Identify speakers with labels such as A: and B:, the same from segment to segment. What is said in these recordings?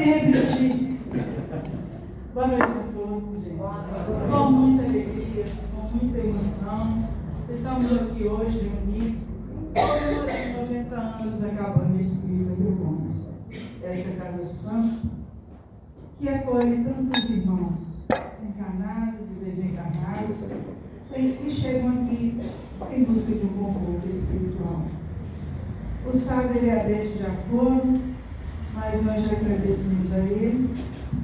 A: me repetir. Boa noite a todos, gente. Com muita alegria, com muita emoção, estamos aqui hoje reunidos, comemorando 90 anos, acabando esse livro de bons. Esta Casa Santa, que acolhe tantos irmãos, encarnados e desencarnados, que chegam aqui em busca de um conforto espiritual. Os sábios e abertos já foram, mas nós já agradecemos a ele.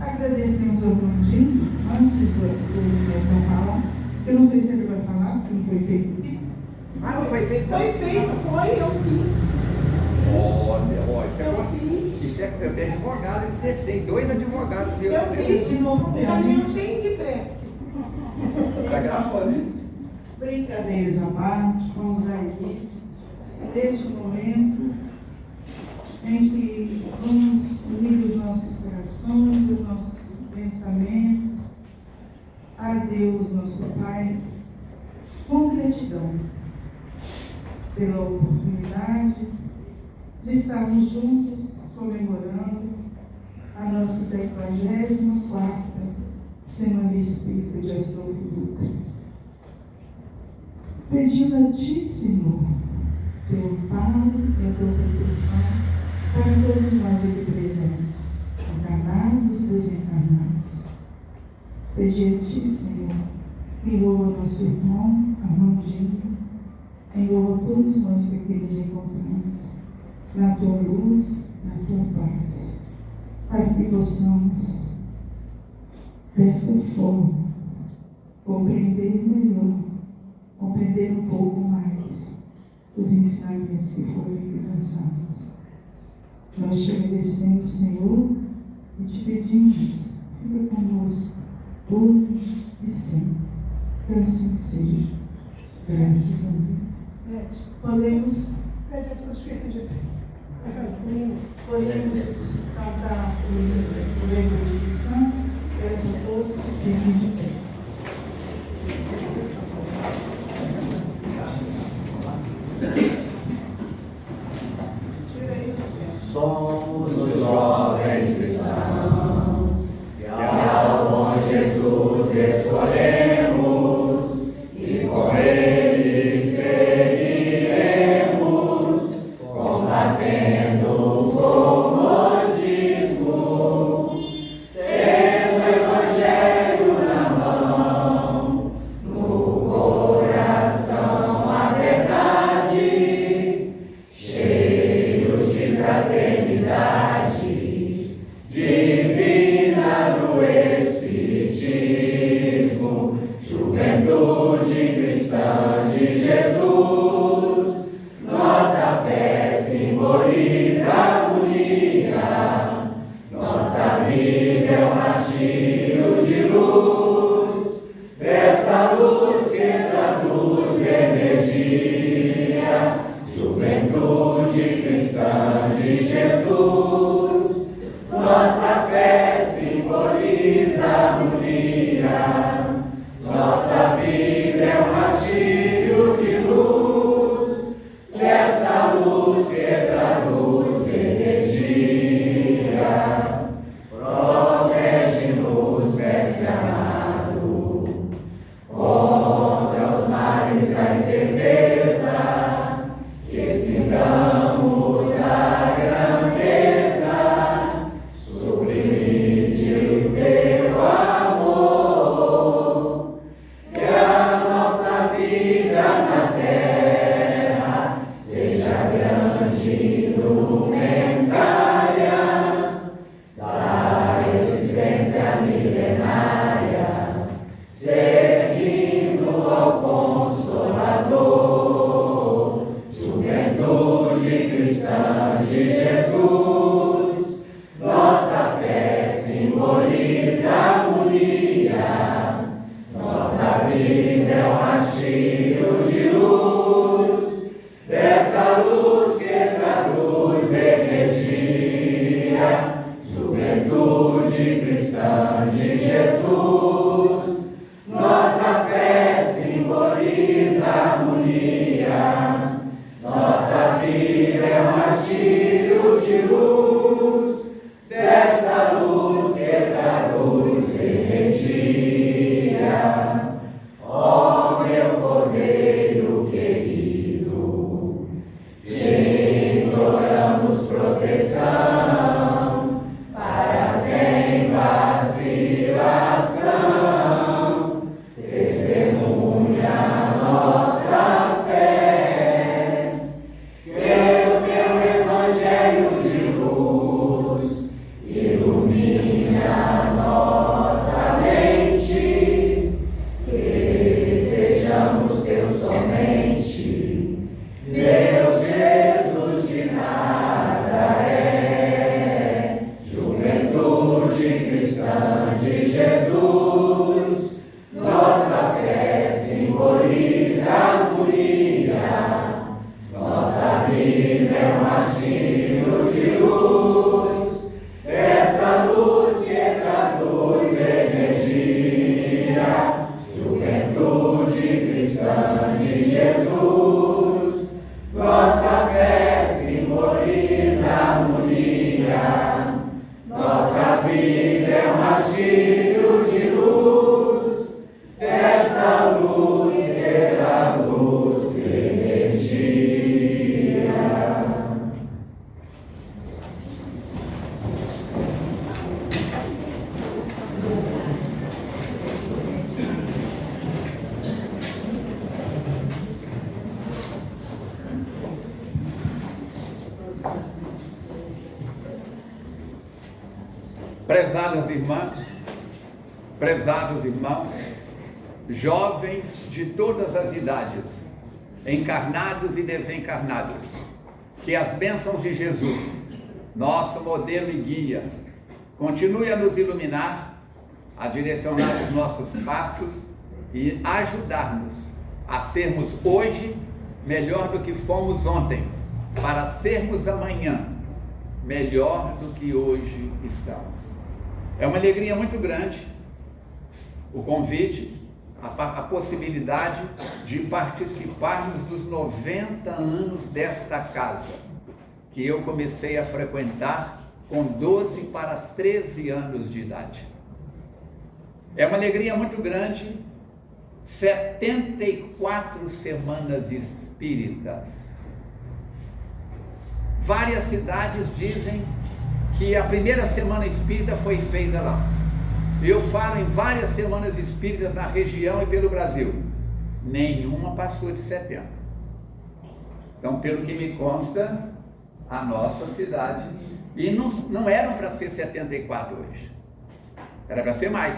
A: Agradecemos ao Rondinho, antes do Universal falar. Eu não sei se ele vai falar, porque não foi feito o Pix.
B: Não foi feito?
C: Foi, eu fiz.
B: Isso é advogado, tem 2 advogados.
C: Eu fiz de novo meu caminhão cheio de prece.
B: Está gravando, né?
A: Brincadeiras à parte, vamos a início. Neste momento, em que vamos unir os nossos corações, os nossos pensamentos a Deus, nosso Pai, com gratidão pela oportunidade de estarmos juntos comemorando a nossa 74ª Semana Espírita de Astolfo Dutra. Pedindo a Ti, Senhor, Teu amparo e a Tua proteção para todos nós aqui presentes, encarnados e desencarnados. Pedi a Ti, Senhor, envolva nosso irmão, Armandinho, envolva todos nós que aqui nos encontramos, na Tua luz, na Tua paz, para que possamos, desta forma, compreender melhor, compreender um pouco mais os ensinamentos que foram aqui lançados. Nós te agradecemos, Senhor, e te pedimos, fica conosco, hoje e sempre. Que assim seja. Graças a Deus. Podemos cantar o Evangelho Santo, peço a todos que fiquem de pé.
D: Somos os jovens cristãos que ao bom Jesus escolhemos e com ele seguiremos, combatendo o comodismo, tendo o Evangelho na mão, no coração a verdade, cheios de fraternidade divina do Espiritismo, juventude cristã de Jesus, nossa fé simboliza harmonia, nossa vida é um rastilho de luz, dessa luz que traduz energia, juventude cristã de Jesus, nossa fé simboliza harmonia, nossa vida é um rastilho de luz, dessa luz que traduz energia, protege-nos, Mestre amado, contra os males da incerteza, que sintamos a grandeza sublime de Teu amor, que a nossa vida na terra seja grande e indumentária da existência milenária, servindo ao Consolador, juventude cristã de Jesus, nossa fé simboliza harmonia, nossa vida é um rastilho de luz, dessa luz que traduz energia, juventude cristã de Jesus, nossa fé simboliza harmonia, nossa vida é um rastilho de luz.
B: Prezadas irmãs, prezados irmãos, jovens de todas as idades, encarnados e desencarnados, que as bênçãos de Jesus, nosso modelo e guia, continue a nos iluminar, a direcionar os nossos passos e ajudar-nos a sermos hoje melhor do que fomos ontem, para sermos amanhã melhor do que hoje estamos. É uma alegria muito grande o convite, a possibilidade de participarmos dos 90 anos desta casa, que eu comecei a frequentar com 12 para 13 anos de idade. É uma alegria muito grande, 74 semanas espíritas. Várias cidades dizem que a primeira semana espírita foi feita lá. Eu falo em várias semanas espíritas na região e pelo Brasil. Nenhuma passou de 70. Então, pelo que me consta, a nossa cidade, e não eram para ser 74 hoje, era para ser mais.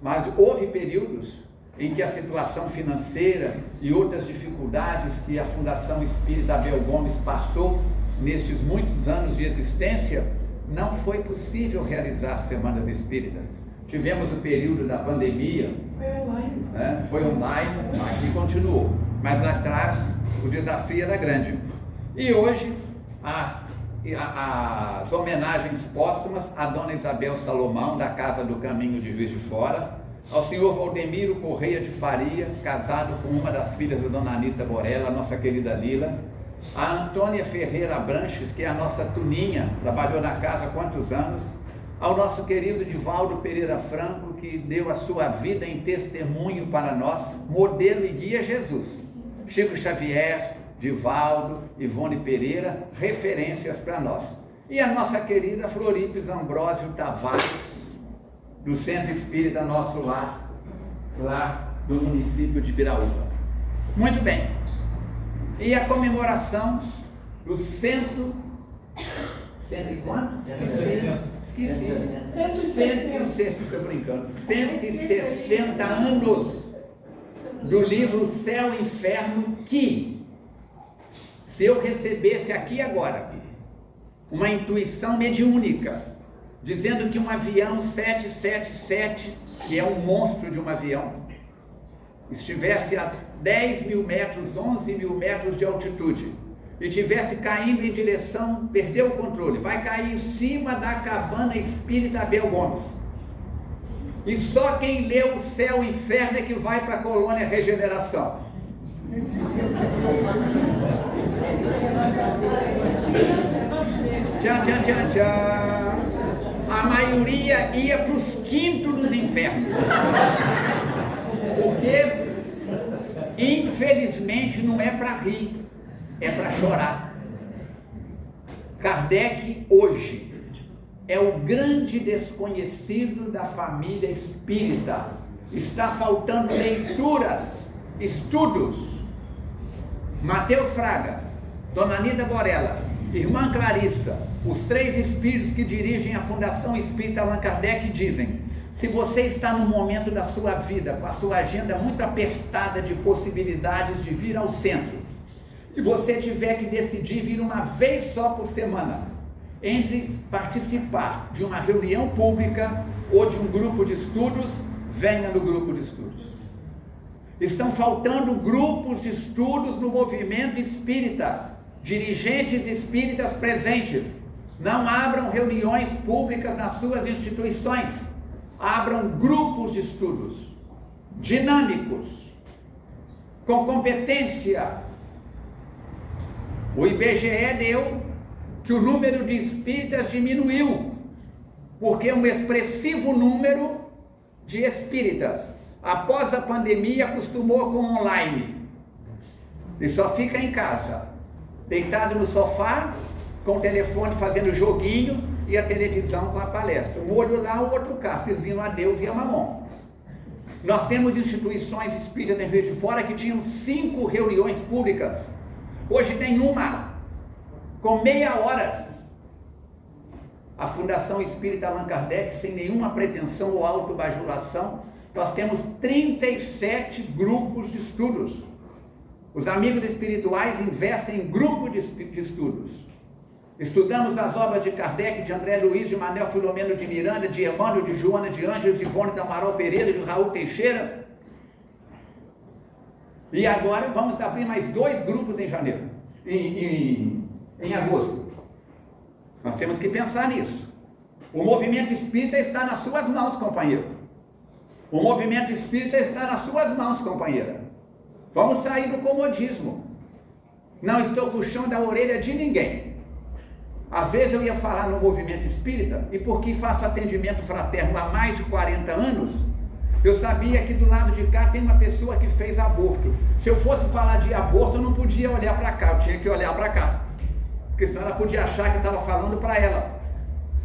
B: Mas houve períodos em que a situação financeira e outras dificuldades que a Fundação Espírita Abel Gomes passou nestes muitos anos de existência, não foi possível realizar semanas espíritas. Tivemos o período da pandemia, foi online, aqui continuou, mas lá atrás o desafio era grande. E hoje as homenagens póstumas à Dona Isabel Salomão, da Casa do Caminho de Juiz de Fora, ao senhor Valdemiro Correia de Faria, casado com uma das filhas da Dona Anita Borella, a nossa querida Lila, a Antônia Ferreira Branches, que é a nossa Tuninha, trabalhou na casa há quantos anos, ao nosso querido Divaldo Pereira Franco, que deu a sua vida em testemunho para nós, modelo e guia Jesus, Chico Xavier, Divaldo, Ivone Pereira, referências para nós, e a nossa querida Floripes Ambrósio Tavares, do Centro Espírita Nosso Lar, lá do município de Biraúba. Muito bem, e a comemoração do 160 anos do livro Céu e Inferno, que, se eu recebesse aqui agora uma intuição mediúnica, dizendo que um avião 777, que é um monstro de um avião, estivesse a 10 mil metros, 11 mil metros de altitude, e estivesse caindo em direção, perdeu o controle, vai cair em cima da cabana espírita Abel Gomes. E só quem lê o Céu e o Inferno é que vai para a colônia Regeneração. Tchau, tchau, tchau, tchau. A maioria ia para os quintos dos infernos. Porque, infelizmente, não é para rir, é para chorar. Kardec, hoje, é o grande desconhecido da família espírita. Está faltando leituras, estudos. Mateus Fraga, Dona Anita Borella, Irmã Clarissa, os três espíritos que dirigem a Fundação Espírita Allan Kardec dizem: se você está num momento da sua vida com a sua agenda muito apertada de possibilidades de vir ao centro, e você tiver que decidir vir uma vez só por semana, entre participar de uma reunião pública ou de um grupo de estudos, venha no grupo de estudos. Estão faltando grupos de estudos no movimento espírita, dirigentes espíritas presentes. Não abram reuniões públicas nas suas instituições, abram grupos de estudos dinâmicos, com competência. O IBGE deu que o número de espíritas diminuiu, porque um expressivo número de espíritas, após a pandemia, acostumou com online e só fica em casa, deitado no sofá, com o telefone fazendo joguinho e a televisão com a palestra. Um olho lá, o outro cá, servindo a Deus e a Mamon. Nós temos instituições espíritas em Juiz de Fora que tinham 5 reuniões públicas. Hoje tem uma, com meia hora. a Fundação Espírita Allan Kardec, sem nenhuma pretensão ou autobajulação, nós temos 37 grupos de estudos. Os amigos espirituais investem em grupos de estudos. Estudamos as obras de Kardec, de André Luiz, de Manuel Filomeno de Miranda, de Emmanuel, de Joana de Ângeles, de Ivone da Amaral Pereira, de Raul Teixeira. E agora vamos abrir mais 2 grupos em janeiro, em agosto. Nós temos que pensar nisso. O movimento espírita está nas suas mãos, companheiro. O movimento espírita está nas suas mãos, companheira. Vamos sair do comodismo. Não estou puxando a orelha de ninguém. Às vezes eu ia falar no movimento espírita, e porque faço atendimento fraterno há mais de 40 anos, eu sabia que do lado de cá tem uma pessoa que fez aborto. Se eu fosse falar de aborto, eu não podia olhar para cá, eu tinha que olhar para cá. Porque senão ela podia achar que eu estava falando para ela.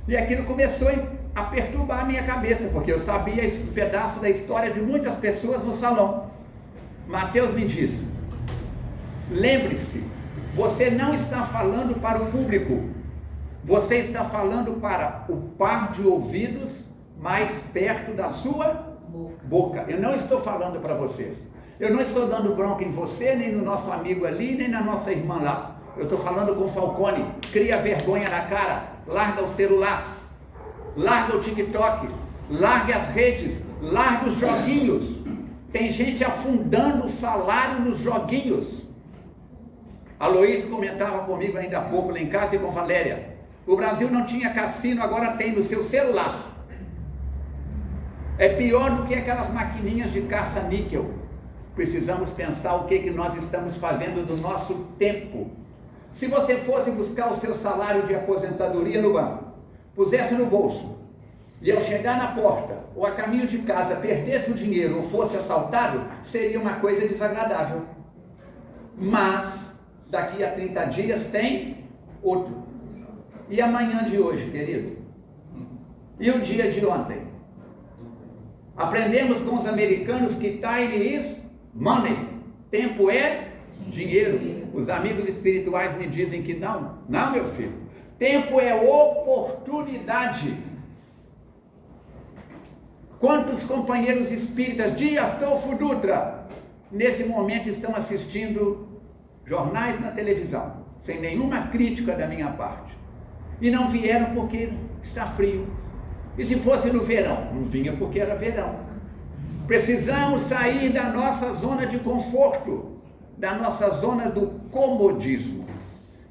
B: E aquilo começou a perturbar a minha cabeça, porque eu sabia esse pedaço da história de muitas pessoas no salão. Mateus me disse: lembre-se, você não está falando para o público, você está falando para o par de ouvidos mais perto da sua boca. Eu não estou falando para vocês. Eu não estou dando bronca em você, nem no nosso amigo ali, nem na nossa irmã lá. Eu estou falando com o Falcone. Cria vergonha na cara, larga o celular, larga o TikTok, larga as redes, larga os joguinhos. Tem gente afundando o salário nos joguinhos. A Loís comentava comigo ainda há pouco lá em casa e com Valéria. O Brasil não tinha cassino, agora tem no seu celular. É pior do que aquelas maquininhas de caça-níquel. Precisamos pensar o que nós estamos fazendo do nosso tempo. Se você fosse buscar o seu salário de aposentadoria no banco, pusesse no bolso, e ao chegar na porta, ou a caminho de casa, perdesse o dinheiro ou fosse assaltado, seria uma coisa desagradável. Mas, daqui a 30 dias tem outro. E amanhã de hoje, querido? E o dia de ontem? Aprendemos com os americanos que time is money. Tempo é dinheiro. Os amigos espirituais me dizem que não. Não, meu filho. Tempo é oportunidade. Quantos companheiros espíritas, Dias Tolfo Dutra, nesse momento estão assistindo jornais na televisão, sem nenhuma crítica da minha parte, e não vieram porque está frio. E se fosse no verão? Não vinha porque era verão. Precisamos sair da nossa zona de conforto, da nossa zona do comodismo.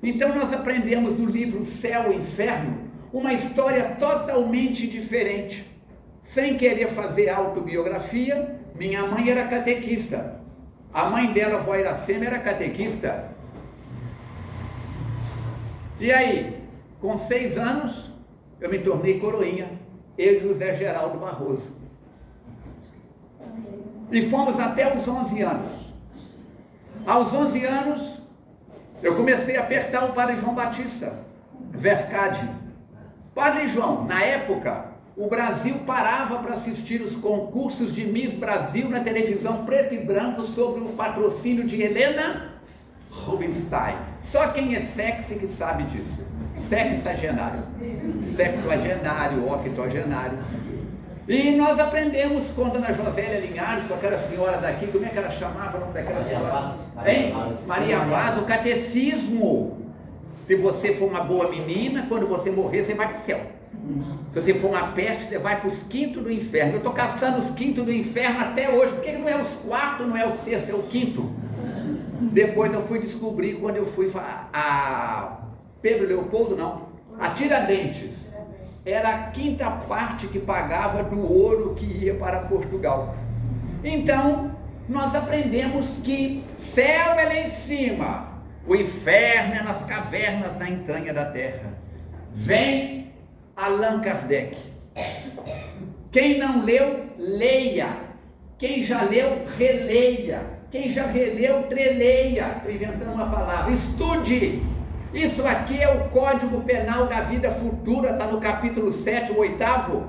B: Então nós aprendemos no livro Céu e Inferno uma história totalmente diferente. Sem querer fazer autobiografia, minha mãe era catequista. A mãe dela, vó Iracema, era catequista. E aí, com 6 anos, eu me tornei coroinha, eu e José Geraldo Barroso. E fomos até os 11 anos. Aos 11 anos, eu comecei a apertar o Padre João Batista, Vercade. Padre João, na época, o Brasil parava para assistir os concursos de Miss Brasil na televisão preto e branco sob o patrocínio de Helena Rubinstein. Só quem é sexy que sabe disso. Sexagenário, septuagenário, octogenário. E nós aprendemos com a dona Josélia Linhares, com aquela senhora daqui, como é que ela chamava o nome daquela senhora? Maria Vaz, o catecismo. Se você for uma boa menina, quando você morrer, você vai para o céu. Se você for uma peste, você vai para os quintos do inferno. Eu estou caçando os quintos do inferno até hoje, porque não é os quartos, não é o sexto, é o quinto. Depois eu fui descobrir, quando eu fui a Pedro Leopoldo, não, a Tiradentes, era a 5ª parte que pagava do ouro que ia para Portugal. Então, nós aprendemos que céu é lá em cima, o inferno é nas cavernas da entranha da terra. Vem Allan Kardec. Quem não leu, leia. Quem já leu, releia. Quem já releu, treleia. Estou inventando uma palavra. Estude. Isso aqui é o Código Penal da Vida Futura, está no capítulo 7, 8º.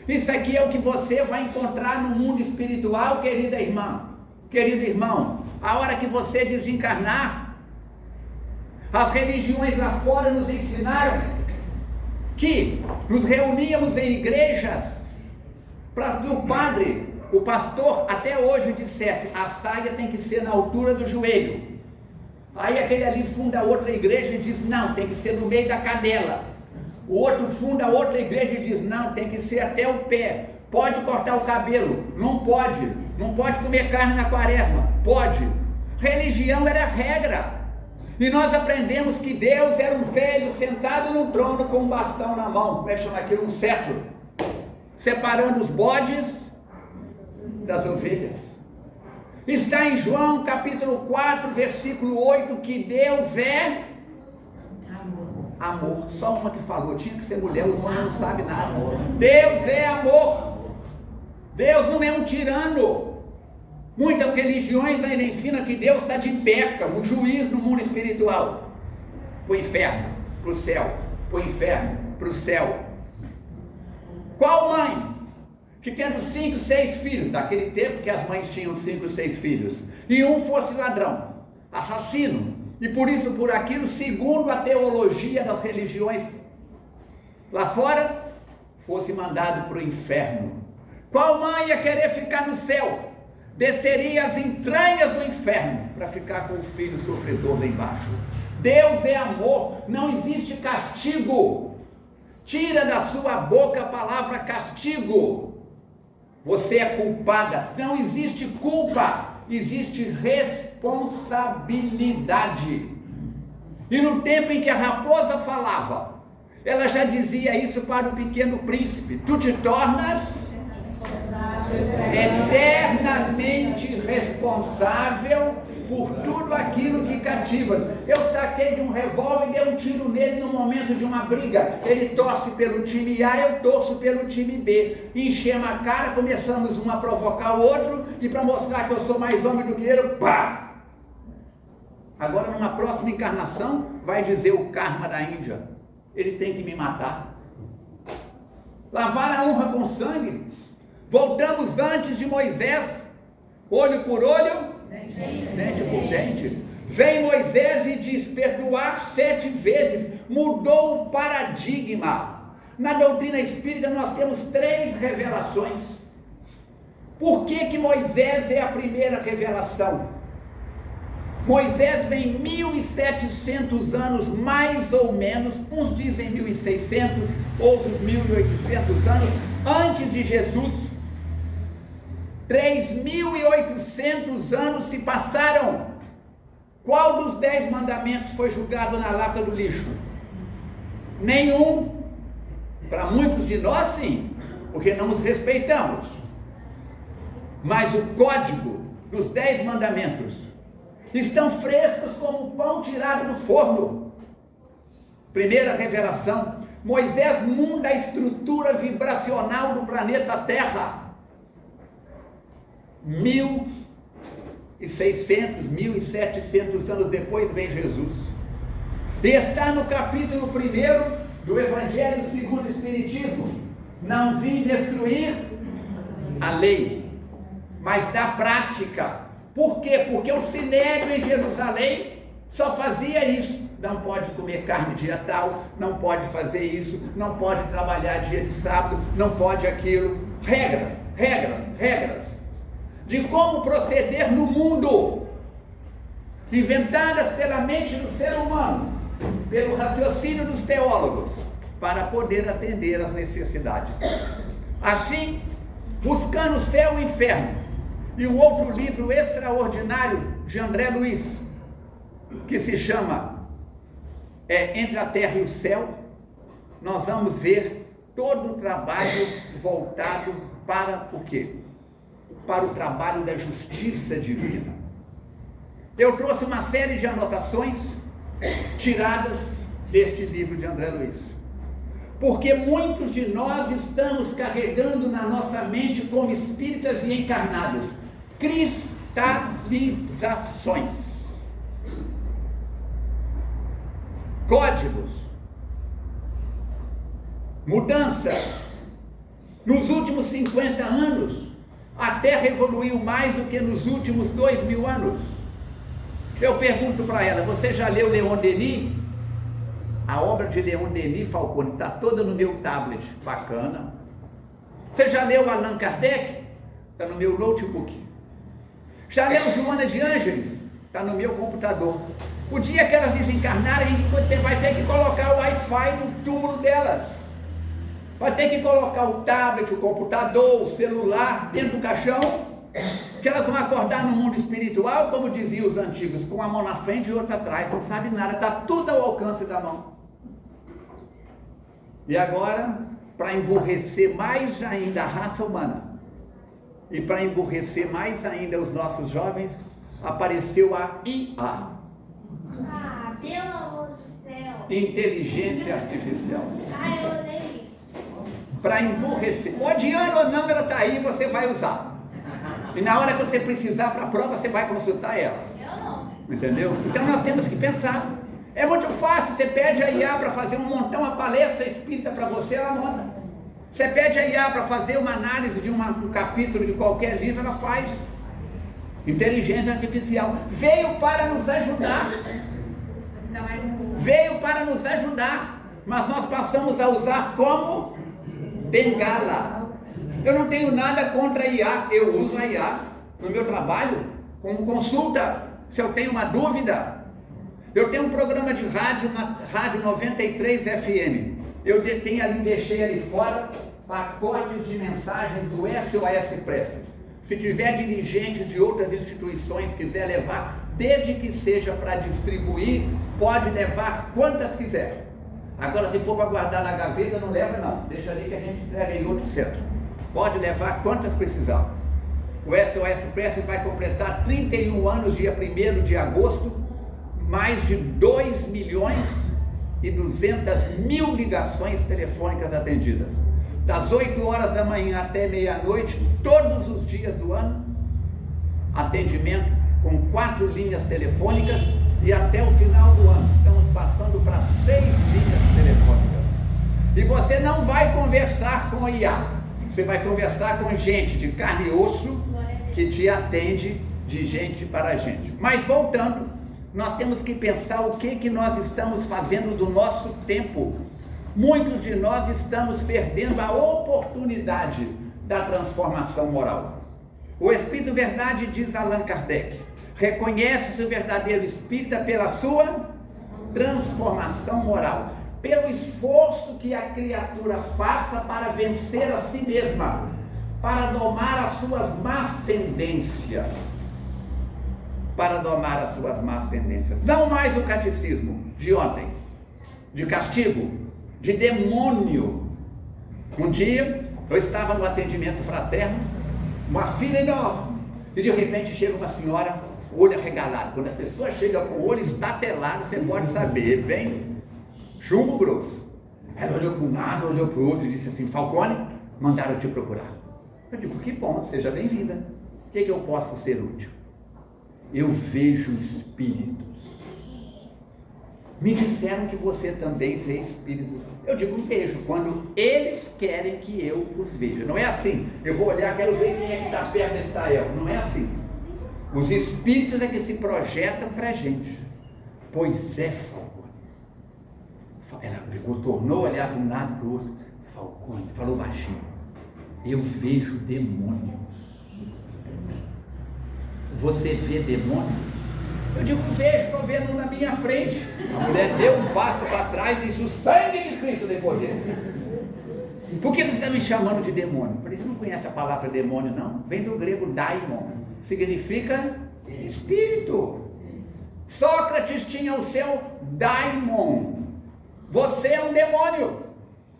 B: Isso aqui é o que você vai encontrar no mundo espiritual, querida irmã, querido irmão. A hora que você desencarnar, as religiões lá fora nos ensinaram que nos reuníamos em igrejas para que o pastor até hoje dissesse: a saia tem que ser na altura do joelho. Aí aquele ali funda outra igreja e diz: não, tem que ser no meio da canela. O outro funda outra igreja e diz: não, tem que ser até o pé. Pode cortar o cabelo? Não pode. Não pode comer carne na quaresma? Pode. Religião era regra. E nós aprendemos que Deus era um velho sentado no trono com um bastão na mão. Como é que chama aquilo? Um cetro. Separando os bodes das ovelhas. Está em João capítulo 4, versículo 8, que Deus é amor. Só uma que falou, tinha que ser mulher, os homens não sabem nada. Deus é amor. Deus não é um tirano. Muitas religiões ainda ensinam que Deus está de beca, um juiz no mundo espiritual. Para o inferno, para o céu. Para o inferno, para o céu. Qual mãe que tendo 5, 6 filhos, daquele tempo que as mães tinham 5, 6 filhos, e um fosse ladrão, assassino, e por isso, por aquilo, segundo a teologia das religiões lá fora, fosse mandado para o inferno? Qual mãe ia querer ficar no céu? Desceria as entranhas do inferno para ficar com o filho sofredor lá embaixo. Deus é amor, não existe castigo. Tira da sua boca a palavra castigo. Você é culpada. Não existe culpa, existe responsabilidade. E no tempo em que a raposa falava, ela já dizia isso para o pequeno príncipe: tu te tornas eternamente responsável por tudo aquilo que cativas. Eu saquei de um revólver e dei um tiro nele no momento de uma briga. Ele torce pelo time A, eu torço pelo time B. Enchemos a cara, começamos um a provocar o outro, e para mostrar que eu sou mais homem do que ele, pá! Agora, numa próxima encarnação, vai dizer o karma da Índia: ele tem que me matar. Lavar a honra com sangue. Voltamos antes de Moisés, olho por olho, dente por dente. Vem Moisés e diz: perdoar 7 vezes. Mudou o paradigma. Na doutrina espírita nós temos 3 revelações. Por que Moisés é a primeira revelação? Moisés vem 1700 anos, mais ou menos, uns dizem 1600, outros 1800 anos, antes de Jesus. 3.800 anos se passaram. Qual dos 10 mandamentos foi julgado na lata do lixo? Nenhum. Para muitos de nós, sim, porque não os respeitamos. Mas o código dos 10 mandamentos estão frescos como o pão tirado do forno. Primeira revelação: Moisés muda a estrutura vibracional do planeta Terra. 1.600, 1.700 anos depois vem Jesus. E está no capítulo 1 do Evangelho segundo o Espiritismo: não vim destruir a lei, mas da prática. Por quê? Porque o sinédrio em Jerusalém só fazia isso. Não pode comer carne dia tal, não pode fazer isso, não pode trabalhar dia de sábado, não pode aquilo. Regras, regras, regras de como proceder no mundo, inventadas pela mente do ser humano, pelo raciocínio dos teólogos, para poder atender às necessidades. Assim, Buscando o Céu e o Inferno, e um outro livro extraordinário de André Luiz, que se chama Entre a Terra e o Céu, nós vamos ver todo o trabalho voltado para o quê? Para o trabalho da justiça divina. Eu trouxe uma série de anotações tiradas deste livro de André Luiz, porque muitos de nós estamos carregando na nossa mente, como espíritas e encarnados, cristalizações, códigos, mudanças. Nos últimos 50 anos, a Terra evoluiu mais do que nos últimos 2000 anos. Eu pergunto para ela: você já leu Leon Denis? A obra de Leon Denis Falcone está toda no meu tablet, bacana. Você já leu Allan Kardec? Está no meu notebook. Já leu Joana de Ângeles? Está no meu computador. O dia que elas desencarnarem, a gente vai ter que colocar o Wi-Fi no túmulo delas. Vai ter que colocar o tablet, o computador, o celular dentro do caixão, que elas vão acordar no mundo espiritual, como diziam os antigos, com uma mão na frente e outra atrás, não sabe nada, está tudo ao alcance da mão. E agora, para emburrecer mais ainda a raça humana, e para emburrecer mais ainda os nossos jovens, apareceu a IA.
E: Pelo amor do céu.
B: Inteligência Artificial.
E: Eu odeio isso.
B: Para emburrecer. Odiando ou não, ela está aí, você vai usar. E na hora que você precisar para a prova, você vai consultar ela.
E: Eu não.
B: Entendeu? Então nós temos que pensar. É muito fácil, você pede a IA para fazer montar uma palestra espírita para você, ela monta. Você pede a IA para fazer uma análise de um capítulo de qualquer livro, ela faz. Inteligência Artificial. Veio para nos ajudar. Veio para nos ajudar. Mas nós passamos a usar como bengala. Eu não tenho nada contra a IA. Eu uso a IA no meu trabalho, como consulta. Se eu tenho uma dúvida. Eu tenho um programa de rádio, na Rádio 93 FM. Eu tenho ali, deixei ali fora pacotes de mensagens do SOS Preces. Se tiver dirigentes de outras instituições quiser levar, desde que seja para distribuir, pode levar quantas quiser. Agora, se for para guardar na gaveta, não leva não. Deixa ali que a gente entrega em outro centro. Pode levar quantas precisar. O SOS Preces vai completar 31 anos, dia 1º de agosto, mais de 2.200.000 ligações telefônicas atendidas. Das 8 horas da manhã até meia-noite, todos os dias do ano, atendimento com 4 linhas telefônicas e até o final do ano estamos passando para 6 linhas telefônicas. E você não vai conversar com a IA, você vai conversar com gente de carne e osso que te atende de gente para gente. Mas voltando, nós temos que pensar o que nós estamos fazendo do nosso tempo. Muitos de nós estamos perdendo a oportunidade da transformação moral. O Espírito Verdade, diz Allan Kardec, reconhece o verdadeiro espírita pela sua transformação moral, pelo esforço que a criatura faça para vencer a si mesma, para domar as suas más tendências. Para domar as suas más tendências. Não mais o catecismo de ontem, de castigo, de demônio. Um dia, eu estava no atendimento fraterno, uma fila enorme, e de repente chega uma senhora, olho arregalado. Quando a pessoa chega com o olho estatelado, você pode saber, vem chumbo grosso. Ela olhou para um lado, olhou para o outro e disse assim: Falcone, mandaram te procurar. Eu digo: que bom, seja bem-vinda. O que eu posso ser útil? Eu vejo espíritos. Me disseram que você também vê espíritos. Eu digo: vejo, quando eles querem que eu os veja. Não é assim, eu vou olhar, quero ver quem é que está perto desse Tael. Não é assim. Os espíritos é que se projetam para a gente. Pois é, Falcone. Ela pegou, tornou a olhar para um lado e para o outro. Falcone, falou baixinho: eu vejo demônios. Você vê demônio? Eu digo: vejo, estou vendo um na minha frente. A mulher deu um passo para trás e disse: o sangue de Cristo tem poder. Por que você está me chamando de demônio? Eu falei: você não conhece a palavra demônio, não? Vem do grego daimon, significa espírito. Sócrates tinha o seu daimon. Você é um demônio.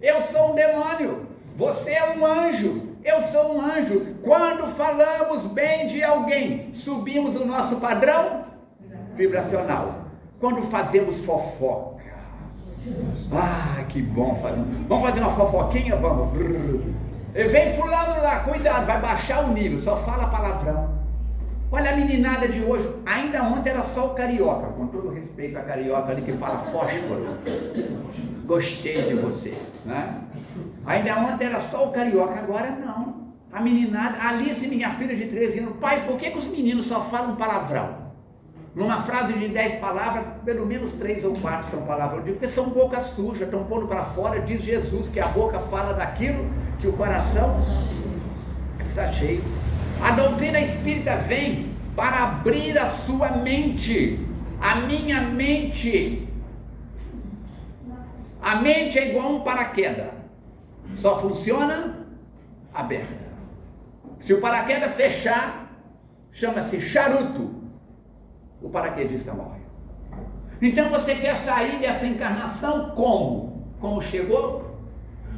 B: Eu sou um demônio. Você é um anjo. Eu sou um anjo. Quando falamos bem de alguém, subimos o nosso padrão vibracional. Quando fazemos fofoca, que bom fazer. Vamos fazer uma fofoquinha? Vamos. E vem fulano lá, cuidado, vai baixar o nível, só fala palavrão. Olha a meninada de hoje, ainda ontem era só o carioca, com todo respeito a carioca ali que fala fósforo. Gostei de você, né? Ainda ontem era só o carioca, agora não. A meninada, Alice, minha filha de 13 anos, pai, por que os meninos só falam palavrão? Numa frase de 10 palavras, pelo menos 3 ou 4 são palavras de Deus, porque são bocas sujas, estão pondo para fora, diz Jesus, que a boca fala daquilo que o coração está cheio. A doutrina espírita vem para abrir a sua mente, a minha mente. A mente é igual um paraquedas, só funciona aberta. Se o paraquedas fechar, chama-se charuto, o paraquedista morre. Então você quer sair dessa encarnação como? Como chegou?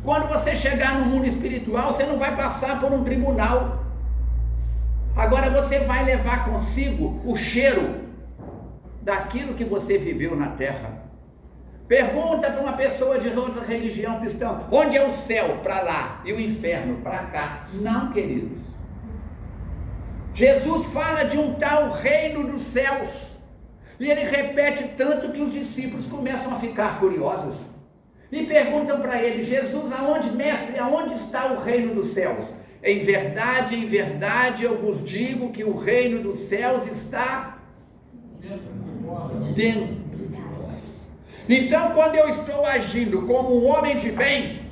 B: Quando você chegar no mundo espiritual, você não vai passar por um tribunal. Agora você vai levar consigo o cheiro daquilo que você viveu na terra. Pergunta para uma pessoa de outra religião cristã, onde é o céu? Para lá. E o inferno? Para cá. Não, queridos. Jesus fala de um tal reino dos céus. E ele repete tanto que os discípulos começam a ficar curiosos. E perguntam para ele, Jesus, aonde, mestre, aonde está o reino dos céus? Em verdade, eu vos digo que o reino dos céus está dentro de vós. Então, quando eu estou agindo como um homem de bem,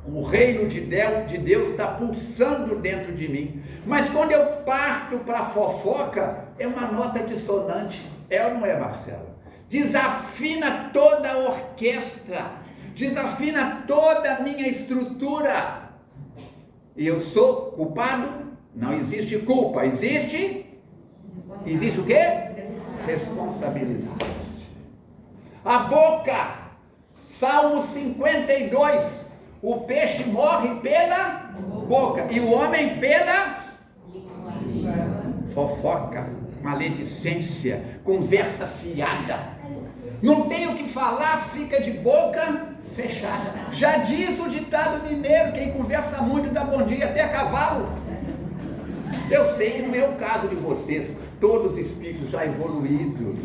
B: o reino de Deus está pulsando dentro de mim. Mas quando eu parto para a fofoca, é uma nota dissonante. É ou não é, Marcelo? Desafina toda a orquestra, desafina toda a minha estrutura. E eu sou culpado? Não existe culpa, existe o quê? Responsabilidade. A boca, Salmo 52, o peixe morre pela boca e o homem pela fofoca, maledicência, conversa fiada. Não tem o que falar, fica de boca fechada. Já diz o ditado mineiro, quem conversa muito dá bom dia até a cavalo. Eu sei que não é o caso de vocês, todos os espíritos já evoluídos,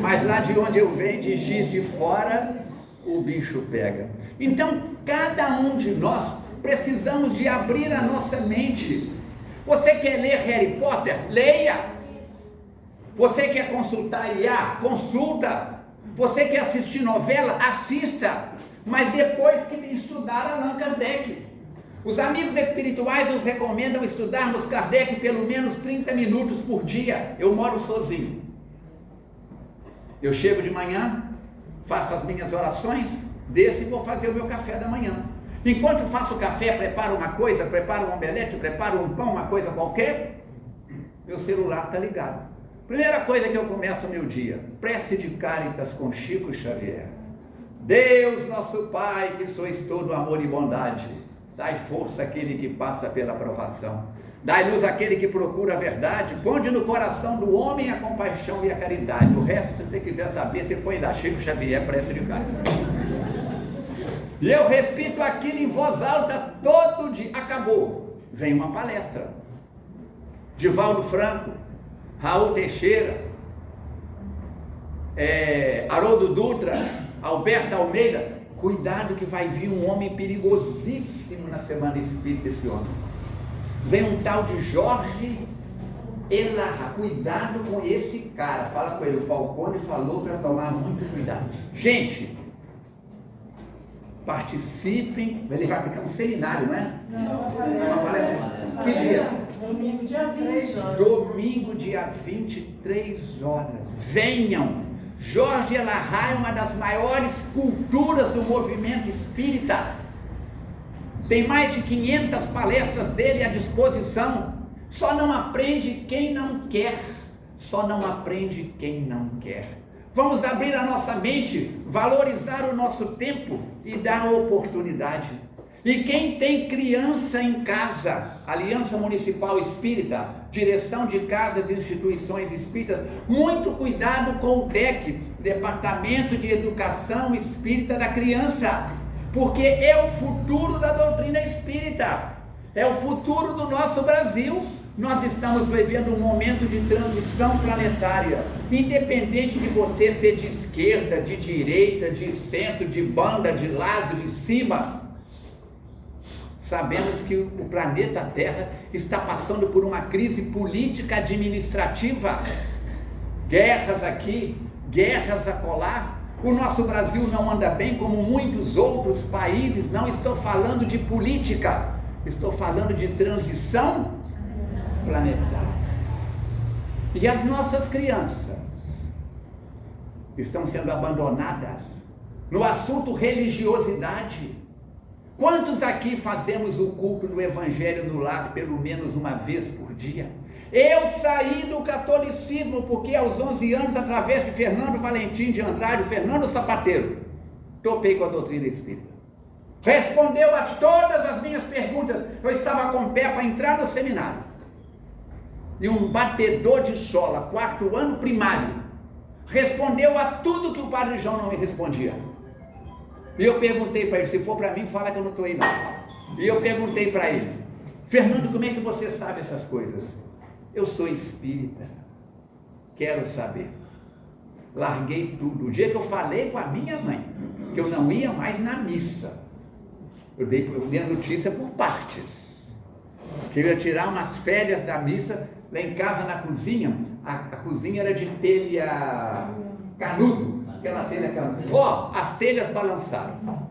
B: mas lá de onde eu venho, de Giz de Fora, o bicho pega. Então, cada um de nós precisamos de abrir a nossa mente. Você quer ler Harry Potter? Leia. Você quer consultar IA? Consulta. Você quer assistir novela? Assista. Mas depois que estudar Allan Kardec. Os amigos espirituais nos recomendam estudarmos Kardec pelo menos 30 minutos por dia. Eu moro sozinho. Eu chego de manhã, faço as minhas orações, desço e vou fazer o meu café da manhã. Enquanto faço o café, preparo uma coisa, preparo um omelete, preparo um pão, uma coisa qualquer, meu celular está ligado. Primeira coisa que eu começo o meu dia, prece de Cáritas com Chico Xavier. Deus nosso Pai, que sois todo amor e bondade, dai força àquele que passa pela provação, dai luz àquele que procura a verdade, ponde no coração do homem a compaixão e a caridade. O resto, se você quiser saber, você põe lá Chico Xavier, prece de Cáritas. E eu repito aquilo em voz alta todo dia. Acabou, vem uma palestra. Divaldo Franco, Raul Teixeira, Haroldo Dutra, Alberto Almeida. Cuidado que vai vir um homem perigosíssimo na Semana Espírita, esse homem. Vem um tal de Jorge Elarra. Cuidado com esse cara. Fala com ele, o Falcone falou para tomar muito cuidado. Gente, participem. Ele vai ficar um seminário, não é? Não. Que dia?
C: Domingo, dia 20.
B: Domingo, dia 23 horas. Venham. Jorge Elarra é uma das maiores culturas do movimento espírita. Tem mais de 500 palestras dele à disposição. Só não aprende quem não quer. Só não aprende quem não quer. Vamos abrir a nossa mente, valorizar o nosso tempo e dar a oportunidade. E quem tem criança em casa, Aliança Municipal Espírita, Direção de Casas e Instituições Espíritas, muito cuidado com o DEC, Departamento de Educação Espírita da Criança, porque é o futuro da doutrina espírita, é o futuro do nosso Brasil. Nós estamos vivendo um momento de transição planetária, independente de você ser de esquerda, de direita, de centro, de banda, de lado, de cima. Sabemos que o planeta Terra está passando por uma crise política administrativa. guerras aqui, guerras acolá. O nosso Brasil não anda bem como muitos outros países. Não estou falando de política, estou falando de transição planetária. E as nossas crianças estão sendo abandonadas no assunto religiosidade. Quantos aqui fazemos o culto do Evangelho no lar pelo menos uma vez por dia? Eu saí do catolicismo porque aos 11 anos, através de Fernando Valentim de Andrade, Fernando Sapateiro, topei com a doutrina espírita. Respondeu a todas as minhas perguntas. Eu estava com pé para entrar no seminário. E um batedor de sola, 4º ano primário, respondeu a tudo que o Padre João não me respondia. E eu perguntei para ele, se for para mim, fala que eu não estou aí não. E eu perguntei para ele, Fernando, como é que você sabe essas coisas? Eu sou espírita, quero saber. Larguei tudo. O dia que eu falei com a minha mãe, que eu não ia mais na missa, eu dei a notícia por partes, que eu ia tirar umas férias da missa. Lá em casa, na cozinha, a cozinha era de telha canudo, aquela telha canudo. As telhas balançaram.